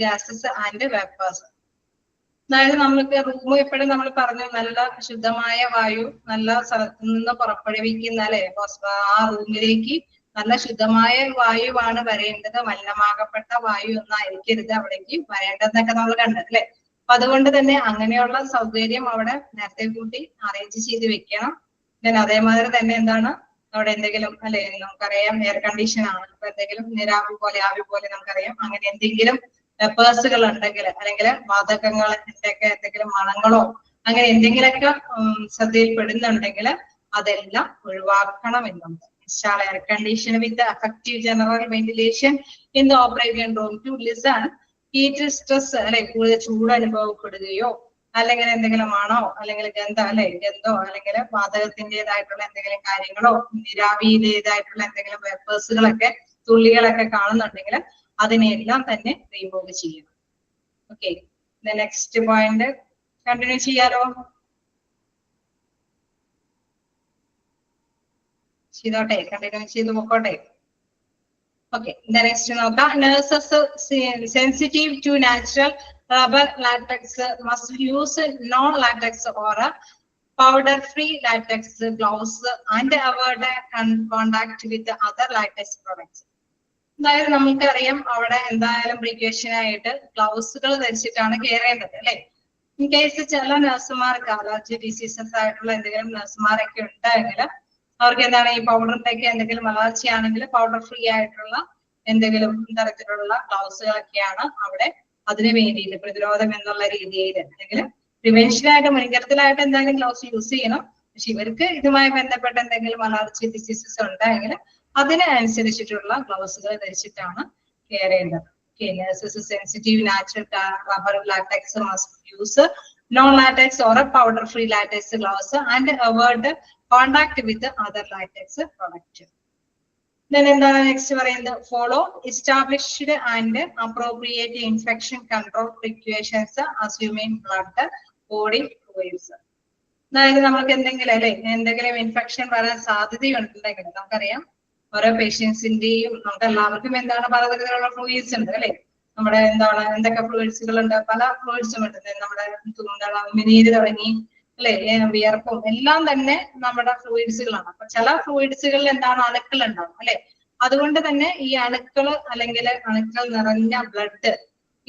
gases and vapors. അതായത് നമുക്ക് റൂം എപ്പോഴും നമ്മൾ പറഞ്ഞു നല്ല ശുദ്ധമായ വായു നല്ല സ്ഥലത്ത് നിന്ന് പുറപ്പെടുവിക്കുന്ന അല്ലെ ആ റൂമിലേക്ക് നല്ല ശുദ്ധമായ വായുവാണ് വരേണ്ടത്. മലിനമാകപ്പെട്ട വായു ഒന്നും ആയിരിക്കരുത് അവിടേക്ക് വരേണ്ടതെന്നൊക്കെ നമ്മൾ കണ്ടത് അല്ലെ. അപ്പൊ അതുകൊണ്ട് തന്നെ അങ്ങനെയുള്ള സൗകര്യം അവിടെ നേരത്തെ കൂട്ടി അറേഞ്ച് ചെയ്ത് വെക്കണം. അതേമാതിരി തന്നെ എന്താണ് അവിടെ എന്തെങ്കിലും അല്ലെ നമുക്കറിയാം എയർ കണ്ടീഷൻ ആണ്. അപ്പൊ എന്തെങ്കിലും നീരാവി പോലെ ആവി പോലെ നമുക്കറിയാം അങ്ങനെ എന്തെങ്കിലും പേഴ്സുകൾ ഉണ്ടെങ്കിൽ അല്ലെങ്കിൽ വാതകങ്ങളുടെ ഒക്കെ എന്തെങ്കിലും മണങ്ങളോ അങ്ങനെ എന്തെങ്കിലുമൊക്കെ ശ്രദ്ധയിൽപ്പെടുന്നുണ്ടെങ്കിൽ അതെല്ലാം ഒഴിവാക്കണം എന്നുണ്ട്. Install air condition with effective general ventilation in the operating room to lessen heat, stress അല്ലെ കൂടുതൽ ചൂട് അനുഭവപ്പെടുകയോ അല്ലെങ്കിൽ എന്തെങ്കിലും മണോ അല്ലെങ്കിൽ ഗന്ധോ അല്ലെങ്കിൽ വാതകത്തിൻ്റെതായിട്ടുള്ള എന്തെങ്കിലും കാര്യങ്ങളോ നീരാവിയിലേതായിട്ടുള്ള എന്തെങ്കിലും പേപ്പേഴ്സുകളൊക്കെ തുള്ളികളൊക്കെ കാണുന്നുണ്ടെങ്കിൽ അതിനെല്ലാം തന്നെ റിമൂവ് ചെയ്യണം. ഓക്കെ, നെക്സ്റ്റ് പോയിന്റ് കണ്ടിന്യൂ ചെയ്യാലോ? ചെയ്തോട്ടെ, കണ്ടിന്യൂ ചെയ്ത് പോക്കോട്ടെ. Okay, the next നോക്കാം. Nurses sensitive to natural rubber latex must use non-latex or powder-free latex gloves and avoid contact with other latex products. അതായത് നമുക്കറിയാം അവിടെ എന്തായാലും പ്രിക്കോഷൻ ആയിട്ട് ഗ്ലൗസുകൾ ധരിച്ചിട്ടാണ് കയറേണ്ടത് അല്ലെ. ഇൻ കേസ് ചില നഴ്സുമാർക്ക് അലർജി ഡിസീസസ് ആയിട്ടുള്ള എന്തെങ്കിലും നഴ്സുമാരൊക്കെ ഉണ്ടെങ്കിൽ അവർക്ക് എന്താണ് ഈ പൗഡറിന്റെ ഒക്കെ എന്തെങ്കിലും അലർജി ആണെങ്കിൽ പൗഡർ ഫ്രീ ആയിട്ടുള്ള എന്തെങ്കിലും തരത്തിലുള്ള ഗ്ലൗസുകളൊക്കെയാണ് അവിടെ അതിന് വേണ്ടിയിട്ട് പ്രതിരോധം എന്നുള്ള രീതിയിൽ അല്ലെങ്കിൽ പ്രിവെൻഷനായിട്ട് മുൻകരുതലായിട്ട് എന്തായാലും ഗ്ലൗസ് യൂസ് ചെയ്യണം. പക്ഷെ ഇവർക്ക് ഇതുമായി ബന്ധപ്പെട്ട എന്തെങ്കിലും അലർജി ഡിസീസസ് ഉണ്ടെങ്കിൽ അതിനനുസരിച്ചിട്ടുള്ള ഗ്ലൗസുകൾ ധരിച്ചിട്ടാണ് കയറേണ്ടത്. Sensitive natural rubber latex must use non latex or powder free latex glove and avoid contact with other latex product. എന്താണ് നെക്സ്റ്റ് പറയുന്നത്? Follow established and appropriate infection control precautions assuming blood body fluids. അതായത് നമുക്ക് എന്തെങ്കിലും infection വരാൻ സാധ്യതയുണ്ടെങ്കിൽ നമുക്കറിയാം ഓരോ പേഷ്യൻസിന്റെയും നമുക്ക് എല്ലാവർക്കും എന്താണ് പലതരത്തിലുള്ള ഫ്ലൂയിഡ്സ് ഉണ്ട് അല്ലെ. നമ്മുടെ എന്തൊക്കെ ഫ്ലൂയിഡ്സുകൾ ഉണ്ട്, പല ഫ്ലൂയിഡ്സും ഉണ്ട്. നമ്മുടെ നീര് തുടങ്ങി അല്ലെ, വിയർപ്പും എല്ലാം തന്നെ നമ്മുടെ ഫ്ലൂയിഡ്സുകളാണ്. അപ്പൊ ചില ഫ്ലൂയിഡ്സുകളിൽ എന്താണ് അണുക്കൾ ഉണ്ടാവും അല്ലെ. അതുകൊണ്ട് തന്നെ ഈ അണുക്കൾ അല്ലെങ്കിൽ അണുക്കൾ നിറഞ്ഞ ബ്ലഡ്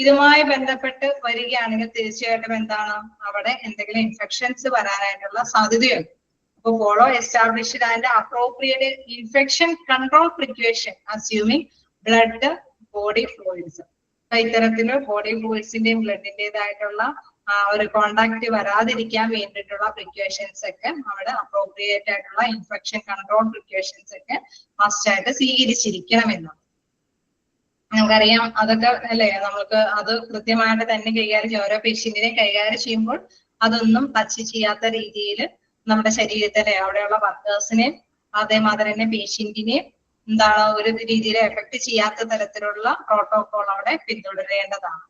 ഇതുമായി ബന്ധപ്പെട്ട് വരികയാണെങ്കിൽ തീർച്ചയായിട്ടും എന്താണ് അവിടെ എന്തെങ്കിലും ഇൻഫെക്ഷൻസ് വരാനായിട്ടുള്ള സാധ്യതയുണ്ട്. അപ്പൊ follow established and appropriate infection control precaution assuming blood body fluids. അപ്പൊ ഇത്തരത്തില് ബോഡി ഫ്ലൂയിഡ്സിന്റെയും ബ്ലഡിന്റേതായിട്ടുള്ള ഒരു കോണ്ടാക്ട് വരാതിരിക്കാൻ വേണ്ടിയിട്ടുള്ള പ്രിക്വേഷൻസ് ഒക്കെ അവിടെ അപ്രോപ്രിയേറ്റ് ആയിട്ടുള്ള ഇൻഫെക്ഷൻ കൺട്രോൾ പ്രിക്വേഷൻസ് ഒക്കെ മസ്റ്റ് ആയിട്ട് സ്വീകരിച്ചിരിക്കണം എന്നാണ്. നമുക്കറിയാം അതൊക്കെ അല്ലെ, നമുക്ക് അത് കൃത്യമായിട്ട് തന്നെ കൈകാര്യം ചെയ്യും. ഓരോ പേഷ്യന്റിനെ കൈകാര്യം ചെയ്യുമ്പോൾ അതൊന്നും ടച്ച് ചെയ്യാത്ത രീതിയിൽ നമ്മുടെ ശരീരത്തിലെ അവിടെയുള്ള വർക്കേഴ്സിനെയും അതേമാതിരി തന്നെ പേഷ്യന്റിനെയും എന്താണ് ഒരു രീതിയിൽ എഫക്ട് ചെയ്യാത്ത തരത്തിലുള്ള പ്രോട്ടോകോൾ അവിടെ പിന്തുടരേണ്ടതാണ്.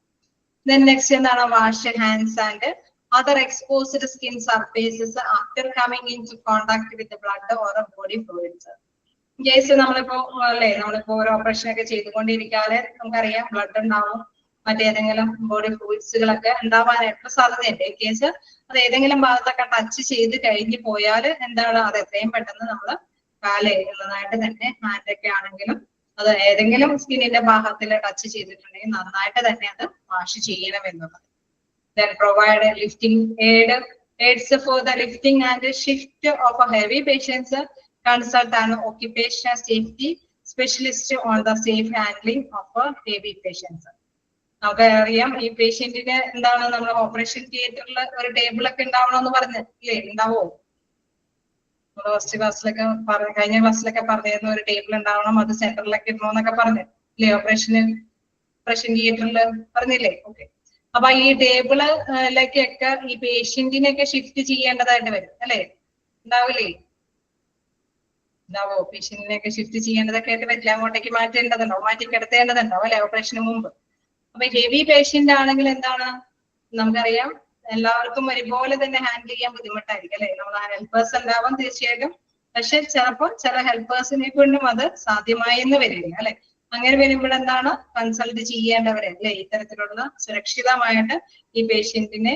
Then next എന്താണ് wash hands and other exposed skin surfaces after coming in to contact with blood or body fluids. Case നമ്മളിപ്പോ അല്ലെ, നമ്മളിപ്പോ ഒരു ഓപ്പറേഷൻ ഒക്കെ ചെയ്തുകൊണ്ടിരിക്കാതെ നമുക്കറിയാം ബ്ലഡ് ഉണ്ടാവും, മറ്റേതെങ്കിലും ബോഡി ഫ്ലൂയിഡ്സുകളൊക്കെ ഉണ്ടാവാനായിട്ടുള്ള സാധ്യതയുണ്ട്. ഈ കേസ് അത് ഏതെങ്കിലും ഭാഗത്തൊക്കെ ടച്ച് ചെയ്ത് കഴിഞ്ഞു പോയാൽ എന്താണ് അത് എത്രയും പെട്ടെന്ന് നമ്മൾ കാലുള്ളതായിട്ട് തന്നെ ഹാൻഡൊക്കെ ആണെങ്കിലും അത് ഏതെങ്കിലും സ്കിന്നിന്റെ ഭാഗത്തിൽ ടച്ച് ചെയ്തിട്ടുണ്ടെങ്കിൽ നന്നായിട്ട് തന്നെ അത് വാഷ് ചെയ്യണം എന്നുള്ളത്. Then provide lifting aids for the lifting and shift of a heavy patients. Consult an occupational safety specialist on the safe handling of a heavy patients. നമുക്ക് അറിയാം ഈ പേഷ്യന്റിന് എന്താണ് നമ്മൾ ഓപ്പറേഷൻ തിയേറ്ററിൽ ഒരു ടേബിൾ ഒക്കെ ഉണ്ടാവണമെന്ന് പറഞ്ഞ് ഇല്ലേ, ഉണ്ടാവോ? നമ്മൾ ഫസ്റ്റ് ക്ലാസ്സിലൊക്കെ കഴിഞ്ഞ ക്ലാസ്സിലൊക്കെ പറഞ്ഞിരുന്ന ഒരു ടേബിൾ ഉണ്ടാവണം, അത് സെന്ററിലൊക്കെ ഇടണമെന്നൊക്കെ പറഞ്ഞു ഇല്ലേ, ഓപ്പറേഷൻ തിയേറ്ററിൽ പറഞ്ഞില്ലേ? ഓക്കെ. അപ്പൊ ഈ ടേബിളിലേക്കൊക്കെ ഈ പേഷ്യന്റിനെയൊക്കെ ഷിഫ്റ്റ് ചെയ്യേണ്ടതായിട്ട് വരും അല്ലെ, ഉണ്ടാവില്ലേ? ഉണ്ടാവോ? പേഷ്യന്റിനെയൊക്കെ ഷിഫ്റ്റ് ചെയ്യേണ്ടതൊക്കെ ആയിട്ട് പറ്റില്ല, അങ്ങോട്ടേക്ക് മാറ്റേണ്ടതുണ്ടോ, മാറ്റി കിടത്തേണ്ടതുണ്ടോ അല്ലെ ഓപ്പറേഷന് മുമ്പ്. അപ്പൊ ഹെവി പേഷ്യന്റ് ആണെങ്കിൽ എന്താണ് നമുക്കറിയാം എല്ലാവർക്കും ഒരുപോലെ തന്നെ ഹാൻഡിൽ ചെയ്യാൻ ബുദ്ധിമുട്ടായിരിക്കും അല്ലെ. നമ്മൾ ഹെൽപ്പേഴ്സ് ഉണ്ടാവാം തീർച്ചയായിട്ടും, പക്ഷെ ചിലപ്പോൾ ചില ഹെൽപ്പേഴ്സിനെ കൊണ്ടും അത് സാധ്യമായെന്ന് വരില്ല അല്ലെ. അങ്ങനെ വരുമ്പോൾ എന്താണ് കൺസൾട്ട് ചെയ്യേണ്ടവരെ അല്ലെ, ഇത്തരത്തിലുള്ള സുരക്ഷിതമായിട്ട് ഈ പേഷ്യന്റിനെ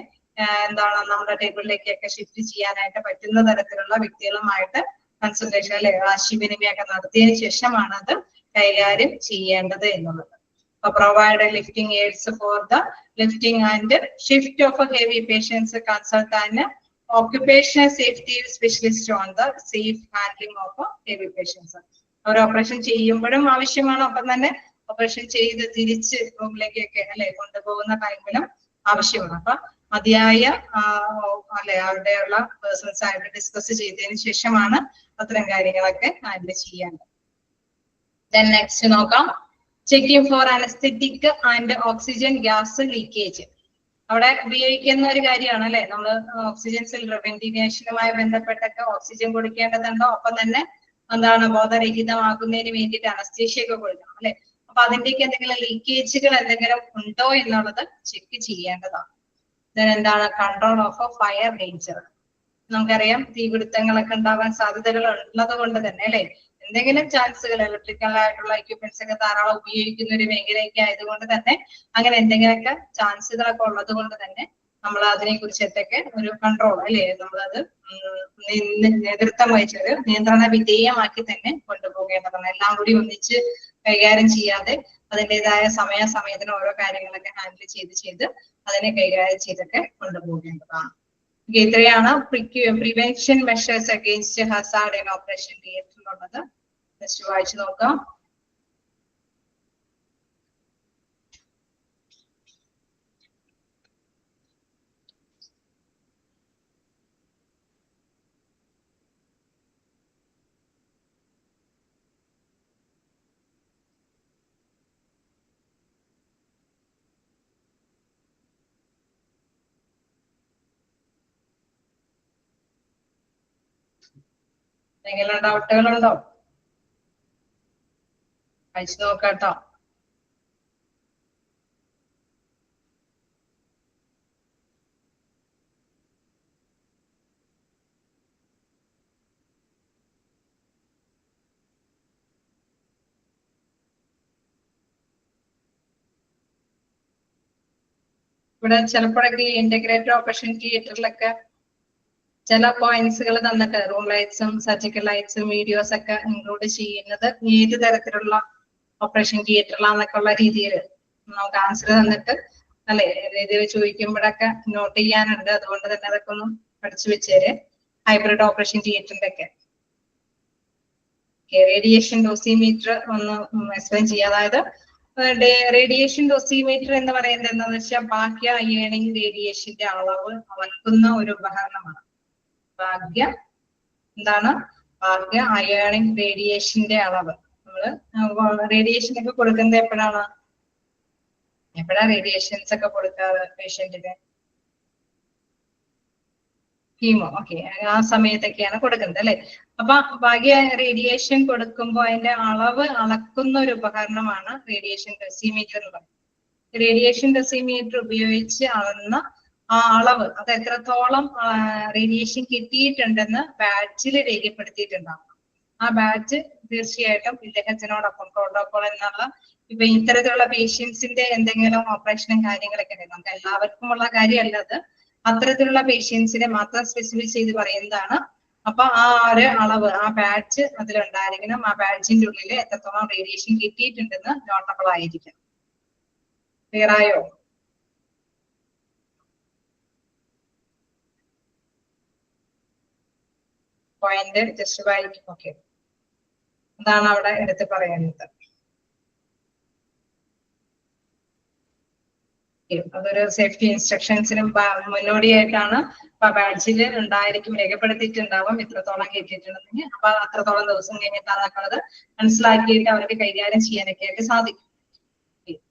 എന്താണ് നമ്മുടെ ടേബിളിലേക്കൊക്കെ ഷിഫ്റ്റ് ചെയ്യാനായിട്ട് പറ്റുന്ന തരത്തിലുള്ള വ്യക്തികളുമായിട്ട് കൺസൾട്ടേഷൻ അല്ലെ ആശയവിനിമയമൊക്കെ നടത്തിയതിനു ശേഷമാണ് അത് കൈകാര്യം ചെയ്യേണ്ടത് എന്നുള്ളത്. Provide lifting aids for the lifting and shift of heavy patients. Consult an occupational safety specialist on the safe handling of heavy patients. ഒരു ഓപ്പറേഷൻ ചെയ്യുമ്പോഴും ആവശ്യമാണ്, ഒപ്പം തന്നെ ഓപ്പറേഷൻ ചെയ്ത് തിരിച്ച് റൂമിലേക്കൊക്കെ അല്ലെ കൊണ്ടുപോകുന്ന ടൈമിലും ആവശ്യമാണ്. അപ്പൊ മതിയായ അല്ലെ അവിടെയുള്ള പേഴ്സൺസ് ആയിട്ട് ഡിസ്കസ് ചെയ്തതിനു ശേഷമാണ് അത്തരം കാര്യങ്ങളൊക്കെ ഹാൻഡിൽ ചെയ്യേണ്ടത്. Then next നോക്കാം, checking for anaesthetic and oxygen gas leakage. അവിടെ ഉപയോഗിക്കുന്ന ഒരു കാര്യമാണ് അല്ലെ, നമ്മൾ ഓക്സിജൻ സിലിണ്ടർ വെന്റിലേഷനുമായി ബന്ധപ്പെട്ടൊക്കെ ഓക്സിജൻ കൊടുക്കേണ്ടതുണ്ടോ, ഒപ്പം തന്നെ എന്താണ് ബോധരഹിതമാക്കുന്നതിന് വേണ്ടിയിട്ട് അനസ്തീഷ്യ ഒക്കെ കൊടുക്കണം അല്ലെ. അപ്പൊ അതിന്റെയൊക്കെ എന്തെങ്കിലും ലീക്കേജുകൾ എന്തെങ്കിലും ഉണ്ടോ എന്നുള്ളത് ചെക്ക് ചെയ്യേണ്ടതാണ്. എന്താണ് കൺട്രോൾ ഓഫ് ഫയർ ഡേഞ്ചർ. നമുക്കറിയാം തീപിടുത്തങ്ങളൊക്കെ ഉണ്ടാവാൻ സാധ്യതകൾ ഉള്ളത് കൊണ്ട് തന്നെ അല്ലെ, എന്തെങ്കിലും ചാൻസുകൾ ഇലക്ട്രിക്കൽ ആയിട്ടുള്ള എക്യുപ്മെന്റ്സ് ഒക്കെ ധാരാളം ഉപയോഗിക്കുന്ന ഒരു മേഖലയൊക്കെ ആയതുകൊണ്ട് തന്നെ അങ്ങനെ എന്തെങ്കിലുമൊക്കെ ചാൻസുകളൊക്കെ ഉള്ളത് കൊണ്ട് തന്നെ നമ്മൾ അതിനെ കുറിച്ചിട്ടൊക്കെ ഒരു കൺട്രോൾ അല്ലെ, നമ്മളത് നേതൃത്വം വഹിച്ചൊരു നിയന്ത്രണ വിധേയമാക്കി തന്നെ കൊണ്ടുപോകേണ്ടതാണ്. എല്ലാം കൂടി ഒന്നിച്ച് കൈകാര്യം ചെയ്യാതെ അതിൻ്റെതായ സമയത്തിന് ഓരോ കാര്യങ്ങളൊക്കെ ഹാൻഡിൽ ചെയ്ത് അതിനെ കൈകാര്യം ചെയ്തൊക്കെ കൊണ്ടുപോകേണ്ടതാണ്. ഇത്രയാണ് prevention measures against hazard in operation തിയേറ്ററിലുള്ളത്. നെക്സ്റ്റ് വായിച്ചു നോക്കാം. എന്തെങ്കിലും ഡൗട്ടുകളുണ്ടോ? വായിച്ചു നോക്കാട്ടോ. ഇവിടെ ചിലപ്പോഴൊക്കെ ഇന്റഗ്രേറ്റഡ് ഓപ്പറേഷൻ തിയേറ്ററിലൊക്കെ ചില പോയിന്റ്സുകൾ തന്നിട്ട് റൂം ലൈറ്റ്സും സർജിക്കൽ ലൈറ്റ്സും വീഡിയോസ് ഒക്കെ ഇൻക്ലൂഡ് ചെയ്യുന്നത് ഏത് തരത്തിലുള്ള ഓപ്പറേഷൻ തിയേറ്ററിലാന്നൊക്കെ ഉള്ള രീതിയിൽ നമുക്ക് ആൻസർ തന്നിട്ട് അല്ലെ രീതിയിൽ ചോദിക്കുമ്പോഴൊക്കെ നോട്ട് ചെയ്യാനുണ്ട്. അതുകൊണ്ട് തന്നെ അതൊക്കെ ഒന്ന് പഠിച്ചു വെച്ചേര്. ഹൈബ്രിഡ് ഓപ്പറേഷൻ തിയേറ്ററിന്റെ ഒക്കെ റേഡിയേഷൻ ഡോസിമീറ്റർ ഒന്ന് എക്സ്പ്ലെയിൻ ചെയ്യുക. അതായത് റേഡിയേഷൻ ഡോസിമീറ്റർ എന്ന് പറയുന്നത് എന്താണെന്ന് വെച്ചാൽ ബാഹ്യ അയേണിംഗ് റേഡിയേഷന്റെ അളവ് അളക്കുന്ന ഒരു ഉപകരണമാണ്. ബാഹ്യ അയേണിംഗ് റേഡിയേഷന്റെ അളവ്. നമ്മള് റേഡിയേഷൻ ഒക്കെ കൊടുക്കുന്നത് എപ്പോഴാണ് റേഡിയേഷൻസ് ഒക്കെ കൊടുക്കാറ് പേഷ്യന്റിന്? കീമോ, ഓക്കെ, ആ സമയത്തൊക്കെയാണ് കൊടുക്കുന്നത് അല്ലെ. അപ്പൊ ബാഹ്യ റേഡിയേഷൻ കൊടുക്കുമ്പോൾ അതിന്റെ അളവ് അളക്കുന്ന ഒരു ഉപകരണമാണ് റേഡിയേഷൻ ഡെസിമീറ്റർ എന്ന് പറയുന്നത്. റേഡിയേഷൻ ഡെസിമീറ്റർ ഉപയോഗിച്ച് അളന്ന ആ അളവ്, അത് എത്രത്തോളം റേഡിയേഷൻ കിട്ടിയിട്ടുണ്ടെന്ന് ബാഡ്ജിൽ രേഖപ്പെടുത്തിയിട്ടുണ്ടാവും. ആ ബാഡ്ജ് തീർച്ചയായിട്ടും ഇദ്ദേഹത്തിനോടൊപ്പം പ്രോട്ടോകോൾ എന്നുള്ള ഇപ്പൊ ഇത്തരത്തിലുള്ള പേഷ്യൻസിന്റെ എന്തെങ്കിലും ഓപ്പറേഷനും കാര്യങ്ങളൊക്കെ ഉണ്ട്. നമുക്ക് എല്ലാവർക്കും ഉള്ള കാര്യമല്ല അത്, അത്തരത്തിലുള്ള പേഷ്യൻസിനെ മാത്രം സ്പെസിഫൈ ചെയ്ത് പറയുന്നതാണ്. അപ്പൊ ആ ഒരു അളവ്, ആ ബാഡ്ജ് അതിലുണ്ടായിരിക്കണം. ആ ബാഡ്ജിന്റെ ഉള്ളിൽ എത്രത്തോളം റേഡിയേഷൻ കിട്ടിയിട്ടുണ്ടെന്ന് നോട്ടബിൾ ആയിരിക്കും. ക്ലിയർ ആയോ? പോയിന്റ് ജസ്റ്റ് വായിക്കും. ഓക്കെ, അതാണ് അവിടെ എടുത്ത് പറയുന്നത്. അതൊരു സേഫ്റ്റി ഇൻസ്ട്രക്ഷൻസിനും മുന്നോടിയായിട്ടാണ് ബാഡ്ജിൽ ഉണ്ടായിരിക്കും, രേഖപ്പെടുത്തിയിട്ടുണ്ടാവും എത്രത്തോളം കിട്ടിയിട്ടുണ്ടെങ്കിൽ. അപ്പൊ അത്രത്തോളം ദിവസം കഴിഞ്ഞിട്ടാണെന്നുള്ളത് മനസ്സിലാക്കിയിട്ട് അവർക്ക് കൈകാര്യം ചെയ്യാനൊക്കെ ആയിട്ട് സാധിക്കും.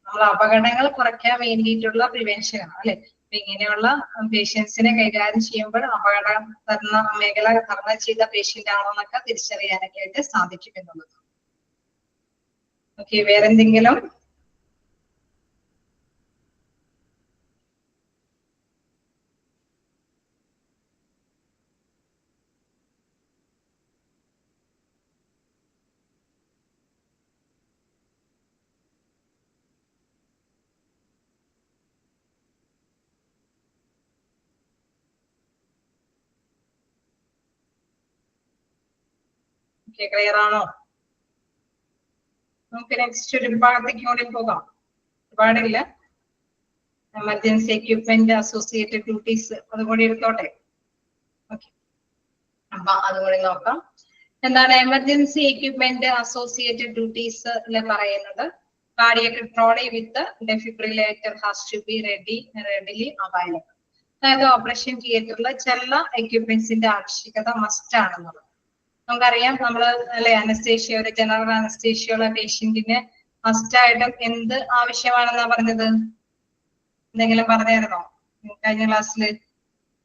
നമ്മൾ അപകടങ്ങൾ കുറയ്ക്കാൻ വേണ്ടിയിട്ടുള്ള പ്രിവെൻഷനാണ് അല്ലെ. ഇങ്ങനെയുള്ള പേഷ്യൻസിനെ കൈകാര്യം ചെയ്യുമ്പോൾ അപകടം തരുന്ന മേഖല തരണം ചെയ്ത പേഷ്യന്റ് ആണോ എന്നൊക്കെ തിരിച്ചറിയാനൊക്കെ ആയിട്ട് സാധിക്കും എന്നുള്ളത്. ഓക്കെ, വേറെന്തെങ്കിലും? ക്ലിയർ ആണോ? നമുക്ക് നെക്സ്റ്റ് ഒരു വിഭാഗത്തേക്ക് കൂടി പോകാം. ഒരുപാടില്ല. എമർജൻസി എക്യുപ്മെന്റ് അസോസിയേറ്റഡ് ഡ്യൂട്ടീസ് അതുകൂടി എടുത്തോട്ടെ. ഓക്കെ, അപ്പൊ അതുകൂടി നോക്കാം. എന്താണ് എമർജൻസി എക്യുപ്മെന്റ് അസോസിയേറ്റഡ് ഡ്യൂട്ടീസ് പറയുന്നത്? Cardiac trolley with defibrillator has to be readily available. അതായത് ഓപ്പറേഷൻ തിയേറ്ററിൽ ചില എക്യുപ്മെന്റ്സിന്റെ ആവശ്യകത മസ്റ്റ് ആണെന്നുള്ളത് നമുക്കറിയാം. നമ്മള് അല്ലെ അനസ്തേഷ്യ, ഒരു ജനറൽ അനസ്തേഷ്യ ഉള്ള പേഷ്യന്റിന് മസ്റ്റ് ആയിട്ടും എന്ത് ആവശ്യമാണെന്നാ പറഞ്ഞത്? എന്തെങ്കിലും പറഞ്ഞായിരുന്നോ കഴിഞ്ഞ ക്ലാസ്സിൽ?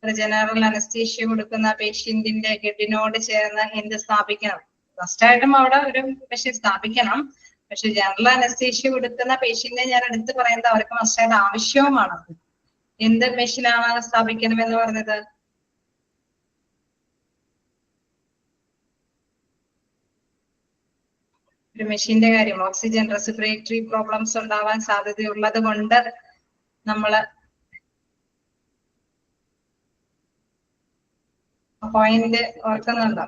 ഒരു ജനറൽ അനസ്തേഷ്യ കൊടുക്കുന്ന പേഷ്യന്റിന്റെ ഹെഡിനോട് ചേർന്ന് എന്ത് സ്ഥാപിക്കണം? മസ്റ്റ് ആയിട്ടും അവിടെ ഒരു മെഷീൻ സ്ഥാപിക്കണം. പക്ഷെ ജനറൽ അനസ്തേഷ്യ കൊടുക്കുന്ന പേഷ്യന്റിനെ ഞാൻ എടുത്ത് പറയുന്നത് അവർക്ക് മസ്റ്റ് ആയിട്ട് ആവശ്യവുമാണ്. എന്ത് മെഷീനാണ് സ്ഥാപിക്കണമെന്ന് പറഞ്ഞത്? ഒരു മെഷീന്റെ കാര്യം, ഓക്സിജൻ റെസ്പിറേറ്ററി പ്രോബ്ലംസ് ഉണ്ടാവാൻ സാധ്യതയുള്ളത് കൊണ്ട് നമ്മള് പോയിന്റ് ഓർക്കുന്നുണ്ടോ?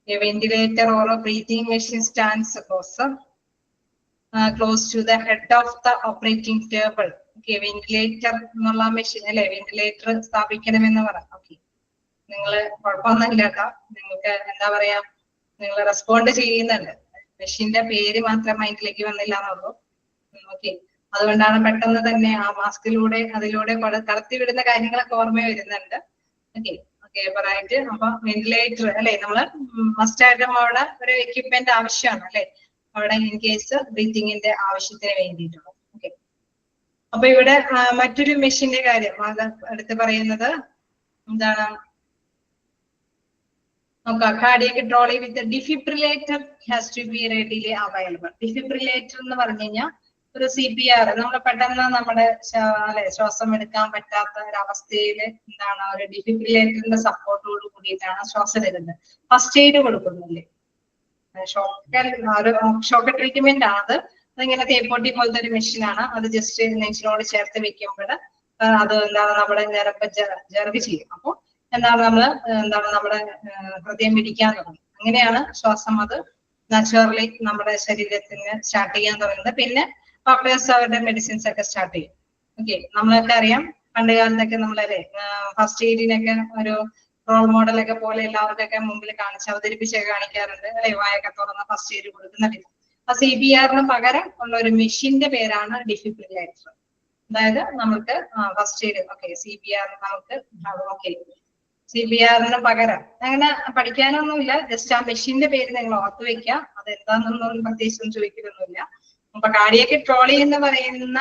A ventilator or a breathing machine stands close to the head of the operating table. Okay, ventilator എന്നുള്ള മെഷീൻ അല്ലെ, വെന്റിലേറ്റർ സ്ഥാപിക്കണമെന്ന് പറയാം. ഓക്കെ, നിങ്ങൾ കുഴപ്പമൊന്നുമില്ല കേട്ടോ. നിങ്ങൾക്ക് എന്താ പറയാ, നിങ്ങൾ റെസ്പോണ്ട് ചെയ്യുന്നുണ്ട്. മെഷീന്റെ പേര് മാത്രം മൈൻഡിലേക്ക് വന്നില്ല എന്നുള്ളൂ. ഓക്കെ, അതുകൊണ്ടാണ് പെട്ടെന്ന് തന്നെ ആ മാസ്കിലൂടെ അതിലൂടെ കടത്തിവിടുന്ന കാര്യങ്ങളൊക്കെ ഓർമ്മ വരുന്നുണ്ട്. Okay, right. അപ്പൊ വെന്റിലേറ്റർ അല്ലെ, നമ്മള് മസ്റ്റ് ആയിട്ടും അവിടെ ഒരു എക്യുപ്മെന്റ് ആവശ്യമാണ് അല്ലെ, അവിടെ ഇൻ കേസ് ബ്രീത്തിങ്ങിന്റെ ആവശ്യത്തിന് വേണ്ടിയിട്ടുള്ള. ഓക്കെ, അപ്പൊ ഇവിടെ മറ്റൊരു മെഷീന്റെ കാര്യം അത് എടുത്ത് പറയുന്നത് എന്താണ് നോക്കാം. Cardiac trolley with defibrillator has to be readily available. Defibrillator എന്ന് പറഞ്ഞു കഴിഞ്ഞാൽ ഒരു CPR, നമ്മൾ പെട്ടെന്ന് നമ്മുടെ അല്ലെ ശ്വാസം എടുക്കാൻ പറ്റാത്ത ഒരവസ്ഥയിൽ എന്താണ് ഒരു ഡിഫിബ്രിലേറ്ററിന്റെ സപ്പോർട്ടോട് കൂടിയിട്ടാണ് ശ്വാസം എടുക്കുന്നത്. ഫസ്റ്റ് എയ്ഡ് കൊടുക്കുന്നില്ലേ? ഷോക്ക് ട്രീറ്റ്മെന്റ് ആണ് അത്. അതിങ്ങനെ തേപ്പൊട്ടി പോലത്തെ ഒരു മെഷീനാണ്. അത് ജസ്റ്റ് നെഞ്ചിനോട് ചേർത്ത് വെക്കുമ്പോൾ അത് എന്താണ് നമ്മുടെ ഞരമ്പ് ജർവ് ചെയ്യും. അപ്പോൾ എന്താണ് നമ്മുടെ ഹൃദയം പിടിക്കാൻ തുടങ്ങും. അങ്ങനെയാണ് ശ്വാസം അത് നാച്ചുറലി നമ്മുടെ ശരീരത്തിന് സ്റ്റാർട്ട് ചെയ്യാൻ തുടങ്ങുന്നത്. പിന്നെ ഡോക്ടേഴ്സ് അവരുടെ മെഡിസിൻസ് ഒക്കെ സ്റ്റാർട്ട് ചെയ്യും. ഓക്കെ, നമ്മളൊക്കെ അറിയാം പണ്ട് കാലത്തൊക്കെ നമ്മളല്ലേ ഫസ്റ്റ് എയ്ഡിനൊക്കെ ഒരു റോൾ മോഡലൊക്കെ പോലെ എല്ലാവർക്കൊക്കെ മുമ്പിൽ അവതരിപ്പിച്ചൊക്കെ കാണിക്കാറുണ്ട് അല്ലെ, വായൊക്കെ തുറന്ന് ഫസ്റ്റ് എയ്ഡ് കൊടുക്കുന്ന വിധം. ആ CPR പകരം ഉള്ള ഒരു മെഷീന്റെ പേരാണ് ഡിഫിബ്രില്ലേറ്റർ. അതായത് നമുക്ക് ഫസ്റ്റ് എയ്ഡ് CPR നമുക്ക് CPR പകരം അങ്ങനെ പഠിക്കാനൊന്നുമില്ല, ജസ്റ്റ് ആ മെഷീന്റെ പേര് നിങ്ങൾ ഓർത്തു വെക്കുക. അത് എന്താണെന്നൊന്നും പ്രത്യേകിച്ചൊന്നും ചോദിക്കുന്നൊന്നുമില്ല. അപ്പൊ കാർഡിയാക് ട്രോളി എന്ന് പറയുന്ന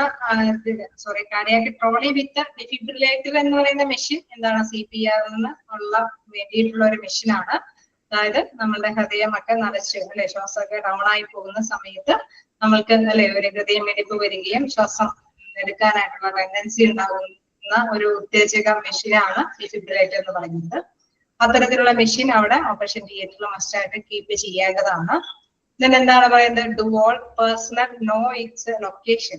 കാർഡിയാക് ട്രോളി വിത്ത് ഡിഫിബ്രില്ലേറ്റർ എന്ന് പറയുന്ന മെഷീൻ എന്താണ് CPR ഉള്ള വേണ്ടിയിട്ടുള്ള ഒരു മെഷീനാണ്. അതായത് നമ്മളുടെ ഹൃദയമൊക്കെ നിറച്ച് അല്ലെ, ശ്വാസമൊക്കെ ഡൗൺ ആയി പോകുന്ന സമയത്ത് നമ്മൾക്ക് അല്ലെ ഒരു ഹൃദയമിടിപ്പ് വരികയും ശ്വാസം എടുക്കാനായിട്ടുള്ള ടെൻഡൻസി ഉണ്ടാകുന്ന ഒരു ഉത്തേജക മെഷീനാണ് ഡിഫിബ്രില്ലേറ്റർ എന്ന് പറയുന്നത്. അത്തരത്തിലുള്ള മെഷീൻ അവിടെ ഓപ്പറേഷൻ തിയേറ്ററിൽ മസ്റ്റായിട്ട് കീപ്പ് ചെയ്യേണ്ടതാണ്. then എന്താണ് പറയുന്നത്, do all personnel know its location.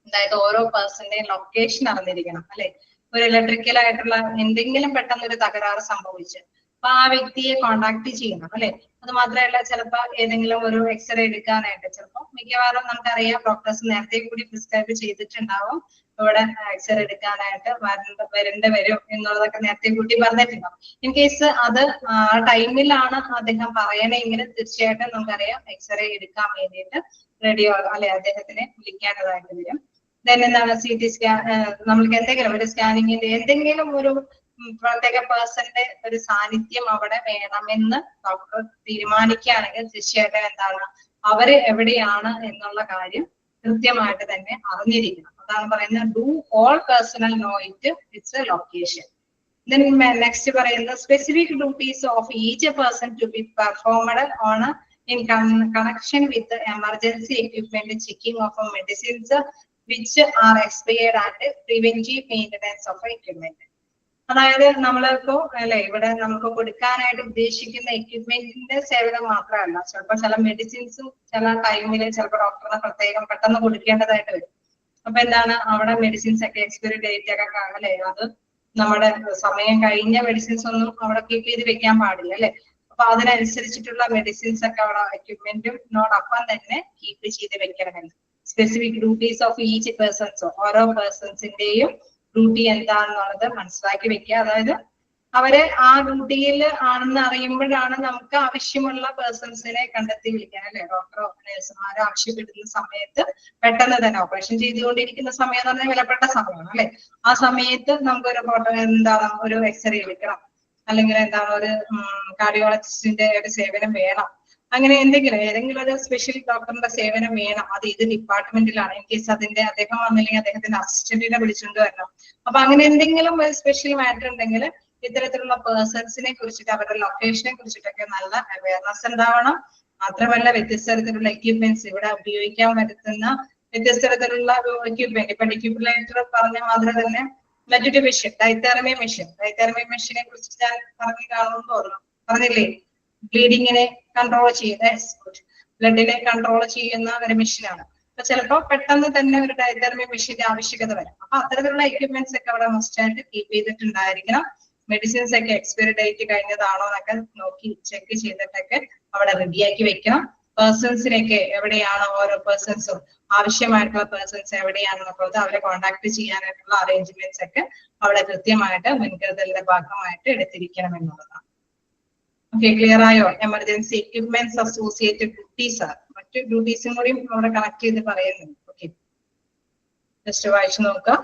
അതായത് ഓരോ പേഴ്സന്റെയും ലൊക്കേഷൻ അറിഞ്ഞിരിക്കണം അല്ലെ. ഒരു ഇലക്ട്രിക്കൽ ആയിട്ടുള്ള എന്തെങ്കിലും പെട്ടെന്ന് ഒരു തകരാറ് സംഭവിച്ച് അപ്പൊ ആ വ്യക്തിയെ കോണ്ടാക്ട് ചെയ്യണം അല്ലെ. അത് മാത്രമല്ല ചിലപ്പോ ഏതെങ്കിലും ഒരു എക്സ്റേ എടുക്കാനായിട്ട് ചിലപ്പോൾ മിക്കവാറും നമുക്കറിയാം ഡോക്ടേഴ്സ് നേരത്തെ കൂടി പ്രിസ്ക്രൈബ് ചെയ്തിട്ടുണ്ടാവും ഇവിടെ എക്സ്റേ എടുക്കാനായിട്ട് വരേണ്ടി വരും എന്നുള്ളതൊക്കെ നേരത്തെ കൂട്ടി പറഞ്ഞിട്ടുണ്ടാവും. ഇൻ കേസ് അത് ആ ടൈമിലാണ് അദ്ദേഹം പറയണമെങ്കിൽ തീർച്ചയായിട്ടും നമുക്കറിയാം എക്സ്റേ എടുക്കാൻ വേണ്ടിയിട്ട് റേഡിയോ അല്ലെ അദ്ദേഹത്തിനെ വിളിക്കേണ്ടതായിട്ട് വരും. ദെൻ എന്താണ് CT സ്കാൻ, നമ്മൾക്ക് എന്തെങ്കിലും ഒരു സ്കാനിങ്ങിന്റെ എന്തെങ്കിലും ഒരു പ്രത്യേക പേഴ്സന്റെ ഒരു സാന്നിധ്യം അവിടെ വേണമെന്ന് ഡോക്ടർ തീരുമാനിക്കുകയാണെങ്കിൽ തീർച്ചയായിട്ടും എന്താണ് അവര് എവിടെയാണ് എന്നുള്ള കാര്യം കൃത്യമായിട്ട് തന്നെ അറിഞ്ഞിരിക്കണം. അതാണ് പറയുന്നത് do all personnel know its a location. Then next പറയുന്നത് specific duties of each person to be performed on in connection with the emergency equipment, checking of medicines which are expired and preventive maintenance of equipment. അതായത് നമ്മളിപ്പോ അല്ലെ ഇവിടെ നമുക്ക് കൊടുക്കാനായിട്ട് ഉദ്ദേശിക്കുന്ന എക്യുപ്മെന്റിന്റെ സേവനം മാത്രമല്ല, ചിലപ്പോൾ ചില മെഡിസിൻസും ചില ടൈമില് ചിലപ്പോൾ ഡോക്ടറിന് പ്രത്യേകം പെട്ടെന്ന് കൊടുക്കേണ്ടതായിട്ട് വരും. അപ്പൊ എന്താണ് അവിടെ മെഡിസിൻസ് ഒക്കെ എക്സ്പയറി ഡേറ്റ് ഒക്കെ അല്ലെ, അത് നമ്മുടെ സമയം കഴിഞ്ഞ മെഡിസിൻസ് ഒന്നും അവിടെ കീപ്പ് ചെയ്ത് വെക്കാൻ പാടില്ല അല്ലെ. അപ്പൊ അതിനനുസരിച്ചിട്ടുള്ള മെഡിസിൻസ് ഒക്കെ അവിടെ എക്യുപ്മെന്റിനോടൊപ്പം തന്നെ കീപ്പ് ചെയ്ത് വെക്കണമെന്ന്. Specific duties of each persons, ഓരോ പേഴ്സൺസിന്റെയും ഡ്യൂട്ടി എന്താണെന്നുള്ളത് മനസ്സിലാക്കി വെക്കുക. അതായത് അവരെ ആ ഡ്യൂട്ടിയിൽ ആണെന്ന് അറിയുമ്പോഴാണ് നമുക്ക് ആവശ്യമുള്ള പേഴ്സൺസിനെ കണ്ടെത്തി വിളിക്കാൻ അല്ലെ. ഡോക്ടറോ നഴ്സുമാരോ ആവശ്യപ്പെടുന്ന സമയത്ത് പെട്ടെന്ന് തന്നെ ഓപ്പറേഷൻ ചെയ്തുകൊണ്ടിരിക്കുന്ന സമയം എന്ന് പറഞ്ഞാൽ വിലപ്പെട്ട സമയമാണ് അല്ലെ. ആ സമയത്ത് നമുക്കൊരു എന്താണ് ഒരു എക്സ്റേ എടുക്കണം, അല്ലെങ്കിൽ എന്താണ് ഒരു കാർഡിയോളജിസ്റ്റിന്റെ ഒരു സേവനം വേണം, അങ്ങനെ ഏതെങ്കിലും ഒരു സ്പെഷ്യൽ ഡോക്ടറിന്റെ സേവനം വേണം. അത് ഏത് ഡിപ്പാർട്ട്മെന്റിലാണ്, ഇൻ കേസ് അദ്ദേഹം വന്നില്ലെങ്കിൽ അദ്ദേഹത്തിന്റെ അസിസ്റ്റന്റിനെ വിളിച്ചുകൊണ്ട് വരണം. അപ്പൊ അങ്ങനെ എന്തെങ്കിലും ഒരു സ്പെഷ്യൽ മാറ്റർ ഉണ്ടെങ്കിൽ ഇത്തരത്തിലുള്ള പേഴ്സൺസിനെ കുറിച്ചിട്ട് അവരുടെ ലൊക്കേഷനെ കുറിച്ചിട്ടൊക്കെ നല്ല അവയർനെസ് ഉണ്ടാവണം. മാത്രമല്ല വ്യത്യസ്ത തരത്തിലുള്ള എക്യുപ്മെന്റ്സ് ഇവിടെ ഉപയോഗിക്കാൻ പറ്റുന്ന വ്യത്യസ്ത തരത്തിലുള്ള എക്യുപ്മെന്റ്, ഇപ്പൊ ഡിഫിബ്രില്ലേറ്റർ പറഞ്ഞ മാതിരി തന്നെ മറ്റൊരു മെഷീൻ ഡൈതേർമിയ മെഷീനെ കുറിച്ച് ഞാൻ പറഞ്ഞു കാണുമെന്ന് തോന്നുന്നു, പറഞ്ഞില്ലേ? ബ്ലീഡിങ്ങിനെ കൺട്രോൾ ചെയ്യുന്ന ബ്ലഡിനെ കൺട്രോൾ ചെയ്യുന്ന ഒരു മെഷീനാണ്. അപ്പൊ ചിലപ്പോൾ പെട്ടെന്ന് തന്നെ ഒരു ഡൈതേർമിയ മെഷീന്റെ ആവശ്യകത വരും. അപ്പൊ അത്തരത്തിലുള്ള എക്യുപ്മെന്റ്സ് ഒക്കെ അവിടെ മസ്റ്റായിട്ട് കീപ്പ് ചെയ്തിട്ടുണ്ടായിരിക്കണം. മെഡിസിൻസ് ഒക്കെ എക്സ്പയറി ഡേറ്റ് കഴിഞ്ഞതാണോ എന്നൊക്കെ നോക്കി ചെക്ക് ചെയ്തിട്ടൊക്കെ അവിടെ റെഡിയാക്കി വെക്കണം. പേഴ്സൺസിനൊക്കെ എവിടെയാണ് ഓരോ പേഴ്സൺസും ആവശ്യമായിട്ടുള്ള പേഴ്സൺസ് എവിടെയാണെന്നുള്ളത് അവരെ കോണ്ടാക്ട് ചെയ്യാനായിട്ടുള്ള അറേഞ്ച്മെന്റ്സ് ഒക്കെ അവിടെ കൃത്യമായിട്ട് മുൻകരുതലിന്റെ ഭാഗമായിട്ട് എടുത്തിരിക്കണം എന്നുള്ളതാണ്. ഓക്കെ, ക്ലിയർ ആയോ? എമർജൻസി എക്യുപ്മെന്റ്സ് അസോസിയേറ്റഡ് ഡ്യൂട്ടീസ് ആണ്. മറ്റു ഡ്യൂട്ടീസും കൂടി അവിടെ കണക്ട് ചെയ്ത് പറയുന്നുണ്ട്. ഓക്കെ, ജസ്റ്റ് വായിച്ചു നോക്കാം.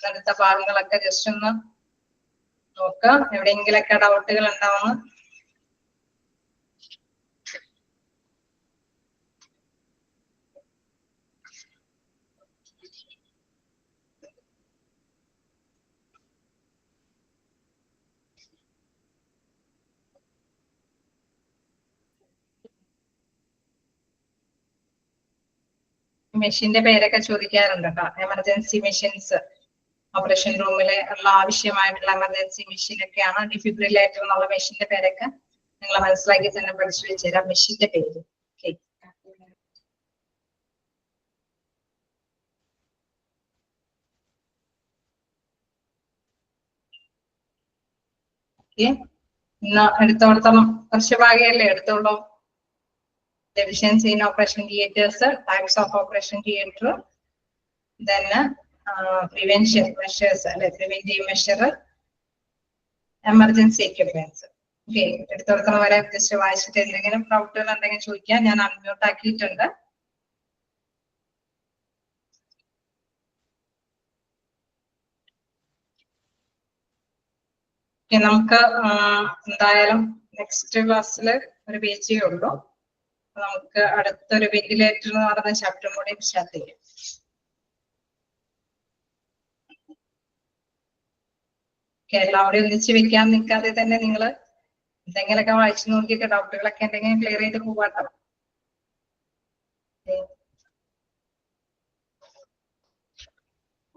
അടുത്ത ഭാഗങ്ങളൊക്കെ ജസ്റ്റ് ഒന്ന് നോക്കാം, എവിടെയെങ്കിലൊക്കെ ഡൗട്ടുകൾ ഉണ്ടാവുന്നു. മെഷീന്റെ പേരൊക്കെ ചോദിക്കാറുണ്ട് കേട്ടോ. എമർജൻസി മെഷീൻസ് ഓപ്പറേഷൻ റൂമിലെ ഉള്ള ആവശ്യമായിട്ടുള്ള എമർജൻസി മെഷീൻ ഒക്കെയാണ്. ഡിഫിബ്രിലേറ്റർ എന്നുള്ള മെഷീന്റെ പേരൊക്കെ നിങ്ങൾ മനസ്സിലാക്കി തന്നെ പഠിച്ചു വെച്ചുതരാം. മെഷീന്റെ പേര് ഇന്ന് എടുത്തോളത്തോളം കുറച്ച് ഭാഗമല്ലേ എടുത്തോളൂ. Deficiency in operation theaters, types of operation theater, then prevention measures, preventive measure, emergency equipments. Okay, എടുത്തോളത്തോളം വരെ ജസ്റ്റ് വായിച്ചിട്ട് എന്തെങ്കിലും ഡൗട്ടുകൾ ഉണ്ടെങ്കിൽ ചോദിക്കാം. ഞാൻ അൺമ്യൂട്ട് ആക്കിയിട്ടുണ്ട്. നമുക്ക് എന്തായാലും നെക്സ്റ്റ് ക്ലാസ്സിൽ ഒരു പേജേ ഉള്ളൂ. നമുക്ക് അടുത്തൊരു വെന്റിലേറ്റർ എന്ന് പറയുന്ന ചാപ്റ്റർ കൂടി സ്റ്റാർട്ട് ചെയ്യാം. എല്ലാവരും ഒന്നിച്ച് വെക്കാൻ നിൽക്കാതെ തന്നെ നിങ്ങൾ എന്തെങ്കിലുമൊക്കെ വായിച്ചു നോക്കിയിട്ട് ഡൗട്ടുകളൊക്കെ എന്തെങ്കിലും ക്ലിയർ ചെയ്ത് പോവാട്ടോ.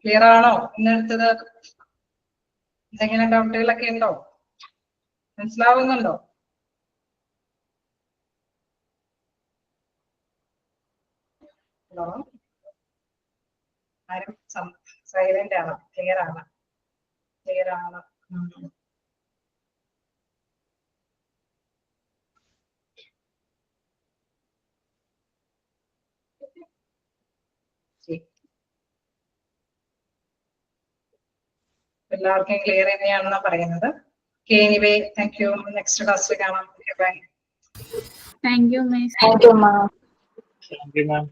ക്ലിയർ ആണോ? ഇന്നെടുത്തത് എന്തെങ്കിലും ഡൗട്ടുകളൊക്കെ ഉണ്ടോ? മനസ്സിലാവുന്നുണ്ടോ? ഹലോ, ആരും സൈലന്റ് ആണ്? ക്ലിയർ ആണ്? ക്ലിയർ ആണ്. എല്ലാവർക്കും ക്ലിയർ തന്നെയാണെന്നാ പറയുന്നത്. Anyway thank you. നെക്സ്റ്റ് ക്ലാസ്സിൽ കാണാം. By. Thank you, Miss. Thank you, ma'am. Thank you, ma'am.